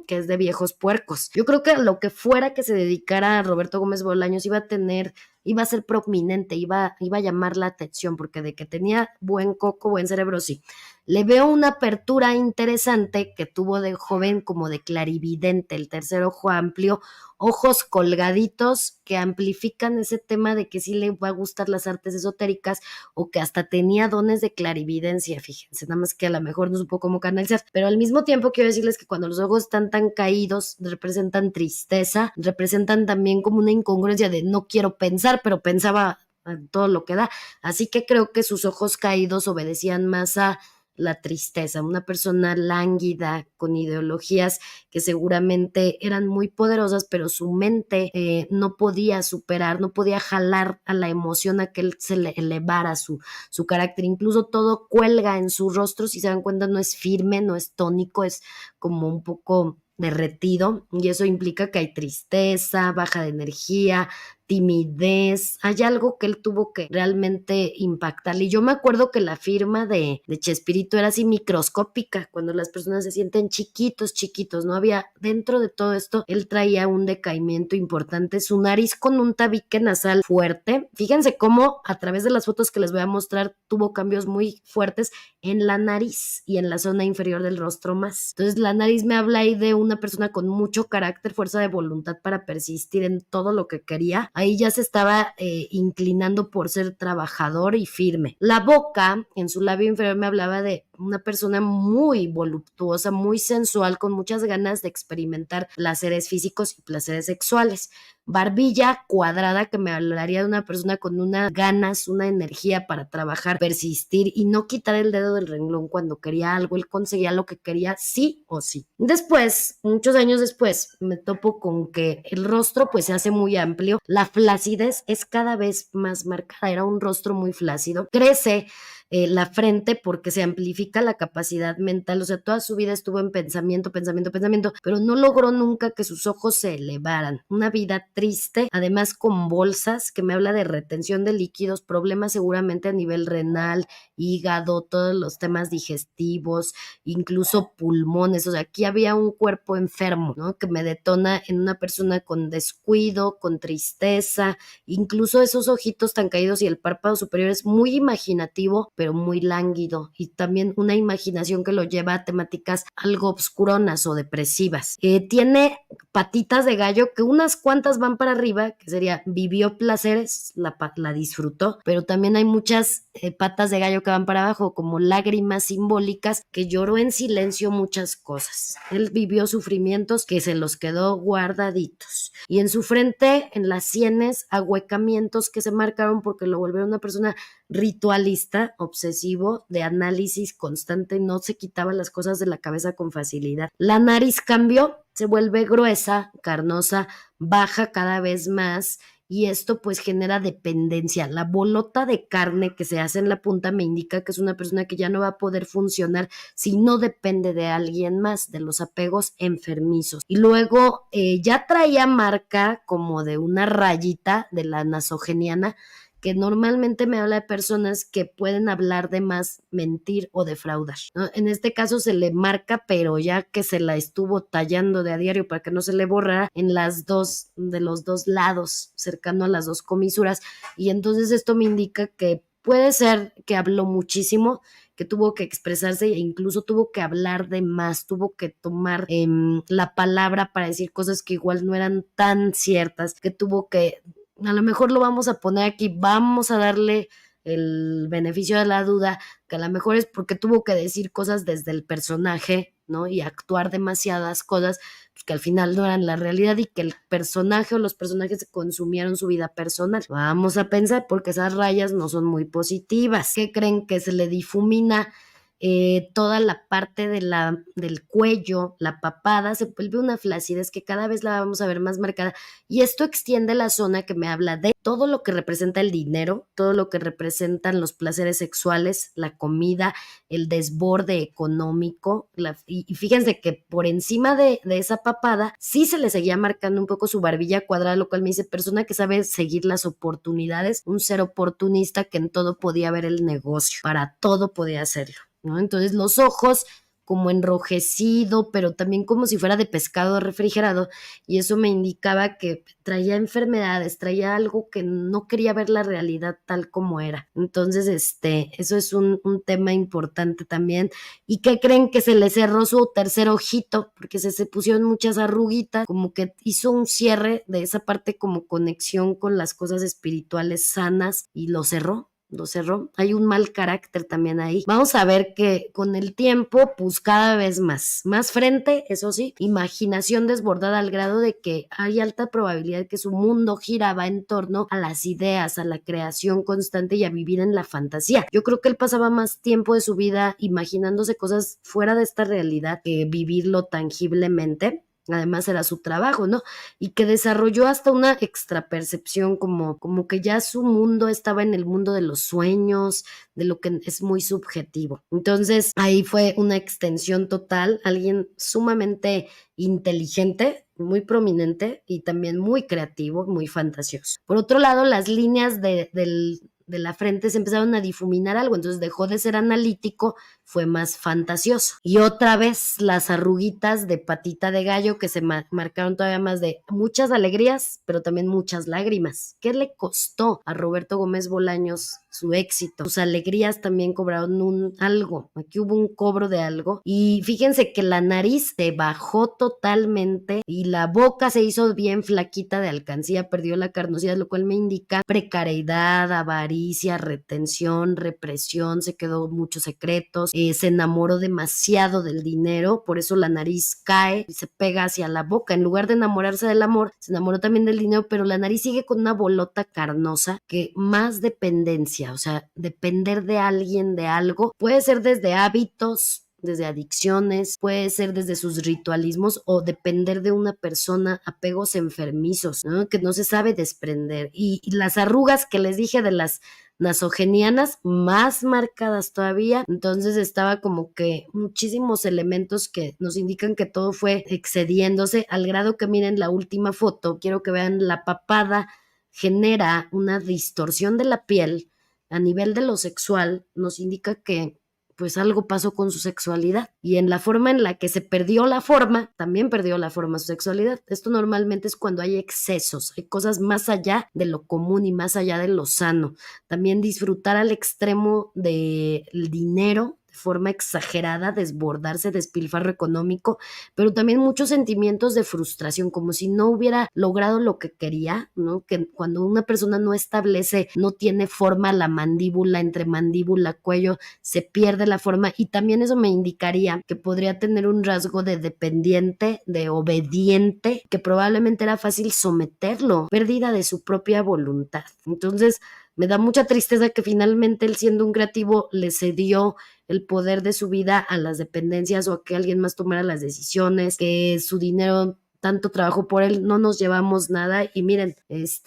que es de viejos puercos. Yo creo que a lo que fuera que se dedicara a Roberto Gómez Bolaños iba a ser prominente, iba a llamar la atención, porque de que tenía buen coco, buen cerebro, sí. Le veo una apertura interesante que tuvo de joven, como de clarividente, el tercer ojo amplio, ojos colgaditos que amplifican ese tema de que sí le va a gustar las artes esotéricas, o que hasta tenía dones de clarividencia, fíjense, nada más que a lo mejor no supo cómo canalizar, pero al mismo tiempo quiero decirles que cuando los ojos están tan caídos representan tristeza, representan también como una incongruencia de no quiero pensar, pero pensaba a todo lo que da. Así que creo que sus ojos caídos obedecían más a la tristeza, una persona lánguida con ideologías que seguramente eran muy poderosas, pero su mente no podía superar, no podía jalar a la emoción a que él se le elevara su carácter. Incluso todo cuelga en su rostro, si se dan cuenta, no es firme, no es tónico, es como un poco derretido, y eso implica que hay tristeza, baja de energía, timidez, hay algo que él tuvo que realmente impactarle. Y yo me acuerdo que la firma de Chespirito era así microscópica, cuando las personas se sienten chiquitos, no había, dentro de todo esto, él traía un decaimiento importante, su nariz con un tabique nasal fuerte. Fíjense cómo a través de las fotos que les voy a mostrar tuvo cambios muy fuertes en la nariz y en la zona inferior del rostro más. Entonces la nariz me habla ahí de una persona con mucho carácter, fuerza de voluntad para persistir en todo lo que quería. Ahí ya se estaba inclinando por ser trabajador y firme. La boca, en su labio inferior, me hablaba de una persona muy voluptuosa, muy sensual, con muchas ganas de experimentar placeres físicos y placeres sexuales. Barbilla cuadrada, que me hablaría de una persona con unas ganas, una energía para trabajar, persistir y no quitar el dedo del renglón cuando quería algo. Él conseguía lo que quería sí o sí. Después, muchos años después, me topo con que el rostro pues se hace muy amplio, la flacidez es cada vez más marcada, era un rostro muy flácido, crece la frente porque se amplifica la capacidad mental, o sea, toda su vida estuvo en pensamiento, pero no logró nunca que sus ojos se elevaran. Una vida triste, además con bolsas, que me habla de retención de líquidos, problemas seguramente a nivel renal, hígado, todos los temas digestivos, incluso pulmones, o sea, aquí había un cuerpo enfermo, ¿no? Que me detona en una persona con descuido, con tristeza, incluso esos ojitos tan caídos y el párpado superior es muy imaginativo, pero muy lánguido, y también una imaginación que lo lleva a temáticas algo obscuronas o depresivas. Tiene patitas de gallo que unas cuantas van para arriba, que sería vivió placeres, la disfrutó, pero también hay muchas patas de gallo que van para abajo, como lágrimas simbólicas, que lloró en silencio muchas cosas. Él vivió sufrimientos que se los quedó guardaditos. Y en su frente, en las sienes, ahuecamientos que se marcaron porque lo volvieron una persona ritualista, obsesivo, de análisis constante, no se quitaba las cosas de la cabeza con facilidad. La nariz cambió, se vuelve gruesa, carnosa, baja cada vez más, y esto pues genera dependencia. La bolota de carne que se hace en la punta me indica que es una persona que ya no va a poder funcionar si no depende de alguien más, de los apegos enfermizos. Y luego ya traía marca como de una rayita de la nasogeniana, que normalmente me habla de personas que pueden hablar de más, mentir o defraudar, ¿no? En este caso se le marca, pero ya que se la estuvo tallando de a diario para que no se le borrara en de los dos lados, cercano a las dos comisuras, y entonces esto me indica que puede ser que habló muchísimo, que tuvo que expresarse e incluso tuvo que hablar de más, tuvo que tomar la palabra para decir cosas que igual no eran tan ciertas, que tuvo que, a lo mejor lo vamos a poner aquí, vamos a darle el beneficio de la duda, que a lo mejor es porque tuvo que decir cosas desde el personaje, ¿no? Y actuar demasiadas cosas pues, que al final no eran la realidad, y que el personaje o los personajes consumieron su vida personal. Vamos a pensar, porque esas rayas no son muy positivas. ¿Qué creen? Que se le difumina toda la parte del cuello, la papada, se vuelve una flacidez que cada vez la vamos a ver más marcada, y esto extiende la zona que me habla de todo lo que representa el dinero, todo lo que representan los placeres sexuales, la comida, el desborde económico, y fíjense que por encima de esa papada sí se le seguía marcando un poco su barbilla cuadrada, lo cual me dice persona que sabe seguir las oportunidades, un ser oportunista que en todo podía ver el negocio, para todo podía hacerlo, ¿no? Entonces los ojos como enrojecido, pero también como si fuera de pescado refrigerado, y eso me indicaba que traía enfermedades, traía algo que no quería ver la realidad tal como era. Entonces, eso es un tema importante también. ¿Y qué creen? Que se le cerró su tercer ojito, porque se pusieron muchas arruguitas, como que hizo un cierre de esa parte como conexión con las cosas espirituales sanas, y lo cerró. lo cerró. Hay un mal carácter también ahí. Vamos a ver que con el tiempo, pues cada vez más frente, eso sí, imaginación desbordada al grado de que hay alta probabilidad de que su mundo giraba en torno a las ideas, a la creación constante y a vivir en la fantasía. Yo creo que él pasaba más tiempo de su vida imaginándose cosas fuera de esta realidad que vivirlo tangiblemente. Además era su trabajo, ¿no? Y que desarrolló hasta una extrapercepción como que ya su mundo estaba en el mundo de los sueños, de lo que es muy subjetivo. Entonces ahí fue una extensión total, alguien sumamente inteligente, muy prominente y también muy creativo, muy fantasioso. Por otro lado, las líneas de la frente se empezaron a difuminar algo, entonces dejó de ser analítico, fue más fantasioso. Y otra vez las arruguitas de patita de gallo que se marcaron todavía más de muchas alegrías, pero también muchas lágrimas. ¿Qué le costó a Roberto Gómez Bolaños su éxito? Sus alegrías también cobraron algo, aquí hubo un cobro de algo. Y fíjense que la nariz se bajó totalmente y la boca se hizo bien flaquita de alcancía, perdió la carnosidad, lo cual me indica precariedad, avaricia, retención, represión, se quedó muchos secretos, se enamoró demasiado del dinero, por eso la nariz cae y se pega hacia la boca. En lugar de enamorarse del amor, se enamoró también del dinero, pero la nariz sigue con una bolota carnosa, que más dependencia, o sea, depender de alguien, de algo, puede ser desde hábitos, desde adicciones, puede ser desde sus ritualismos o depender de una persona, apegos enfermizos, ¿no? Que no se sabe desprender. Y las arrugas que les dije de las nasogenianas, más marcadas todavía. Entonces estaba como que muchísimos elementos que nos indican que todo fue excediéndose al grado que miren la última foto, quiero que vean la papada, genera una distorsión de la piel a nivel de lo sexual, nos indica que pues algo pasó con su sexualidad y en la forma en la que se perdió la forma, también perdió la forma su sexualidad. Esto normalmente es cuando hay excesos, hay cosas más allá de lo común y más allá de lo sano. También disfrutar al extremo del dinero, de forma exagerada, desbordarse, despilfarro económico, pero también muchos sentimientos de frustración, como si no hubiera logrado lo que quería, ¿no? Que cuando una persona no establece, no tiene forma la mandíbula, entre mandíbula, cuello, se pierde la forma y también eso me indicaría que podría tener un rasgo de dependiente, de obediente, que probablemente era fácil someterlo, pérdida de su propia voluntad. Entonces, me da mucha tristeza que finalmente él, siendo un creativo, le cedió el poder de su vida a las dependencias o a que alguien más tomara las decisiones, que su dinero tanto trabajó por él, no nos llevamos nada y miren,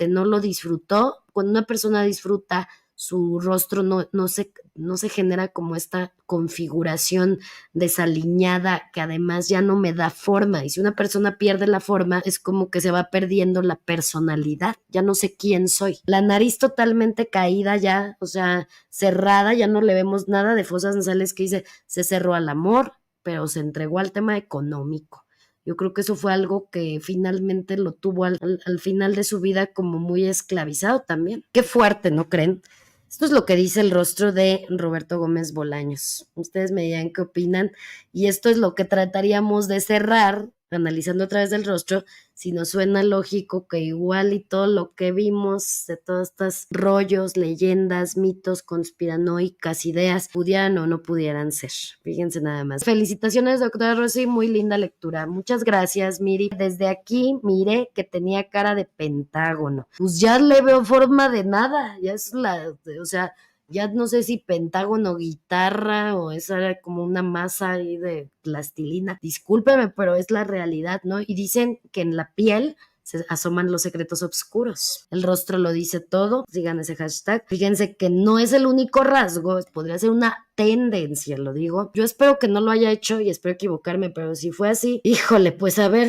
no lo disfrutó. Cuando una persona disfruta, su rostro no se genera como esta configuración desaliñada que además ya no me da forma. Y si una persona pierde la forma, es como que se va perdiendo la personalidad. Ya no sé quién soy. La nariz totalmente caída ya, o sea, cerrada, ya no le vemos nada de fosas nasales que dice, se cerró al amor, pero se entregó al tema económico. Yo creo que eso fue algo que finalmente lo tuvo al final de su vida como muy esclavizado también. Qué fuerte, ¿no creen? Esto es lo que dice el rostro de Roberto Gómez Bolaños. Ustedes me dirán qué opinan. Y esto es lo que trataríamos de cerrar, analizando a través del rostro, si nos suena lógico que igual y todo lo que vimos de todos estos rollos, leyendas, mitos, conspiranoicas, ideas, pudieran o no pudieran ser. Fíjense nada más. Felicitaciones, doctora Rosy, muy linda lectura. Muchas gracias, Miri. Desde aquí miré que tenía cara de pentágono. Pues ya le veo forma de nada, ya es o sea, ya no sé si pentágono, guitarra o esa era como una masa ahí de plastilina. Discúlpeme, pero es la realidad, ¿no? Y dicen que en la piel se asoman los secretos oscuros. El rostro lo dice todo. Sigan ese hashtag. Fíjense que no es el único rasgo, podría ser una tendencia, lo digo. Yo espero que no lo haya hecho y espero equivocarme, pero si fue así, híjole, pues a ver,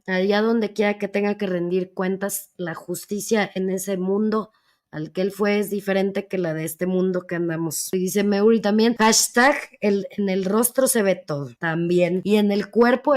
allá donde quiera que tenga que rendir cuentas, la justicia en ese mundo al que él fue es diferente que la de este mundo que andamos. Y dice Meuri también, hashtag, en el rostro se ve todo, también. Y en el cuerpo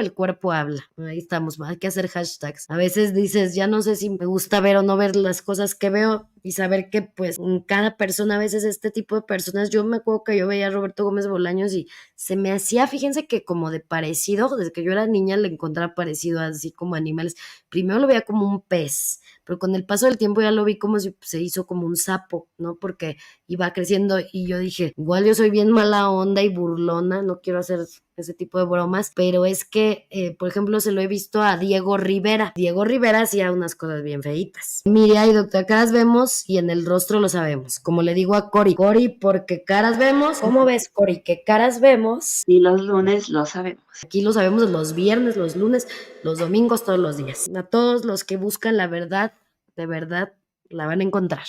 habla. Ahí estamos, hay que hacer hashtags. A veces dices, ya no sé si me gusta ver o no ver las cosas que veo. y saber que pues en cada persona, a veces este tipo de personas, yo me acuerdo que yo veía a Roberto Gómez Bolaños y se me hacía, fíjense que como de parecido, desde que yo era niña le encontraba parecido así como animales. Primero lo veía como un pez, pero con el paso del tiempo ya lo vi como si se hizo como un sapo, ¿no? Porque iba creciendo y yo dije, igual yo soy bien mala onda y burlona, no quiero hacer ese tipo de bromas, pero es que, por ejemplo, se lo he visto a Diego Rivera. Diego Rivera hacía unas cosas bien feitas. Mira, y doctora, caras vemos y en el rostro lo sabemos. Como le digo a Cori, Cori, porque caras vemos. ¿Cómo ves, Cori? ¿Qué caras vemos? Y los lunes lo sabemos. Aquí lo sabemos los viernes, los lunes, los domingos, todos los días. A todos los que buscan la verdad, de verdad, la van a encontrar.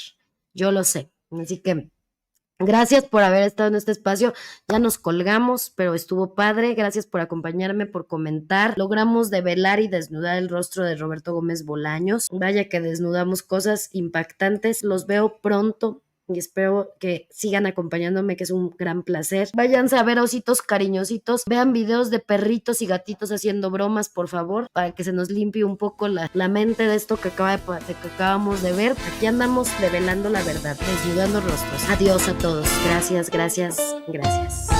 Yo lo sé. Así que gracias por haber estado en este espacio. Ya nos colgamos, pero estuvo padre. Gracias por acompañarme, por comentar. Logramos develar y desnudar el rostro de Roberto Gómez Bolaños. Vaya que desnudamos cosas impactantes. Los veo pronto y espero que sigan acompañándome, que es un gran placer. Váyanse a ver ositos cariñositos. Vean videos de perritos y gatitos haciendo bromas, por favor, para que se nos limpie un poco la mente de esto que acabamos de ver. Aquí andamos develando la verdad, desnudando rostros. Adiós a todos. Gracias, gracias, gracias.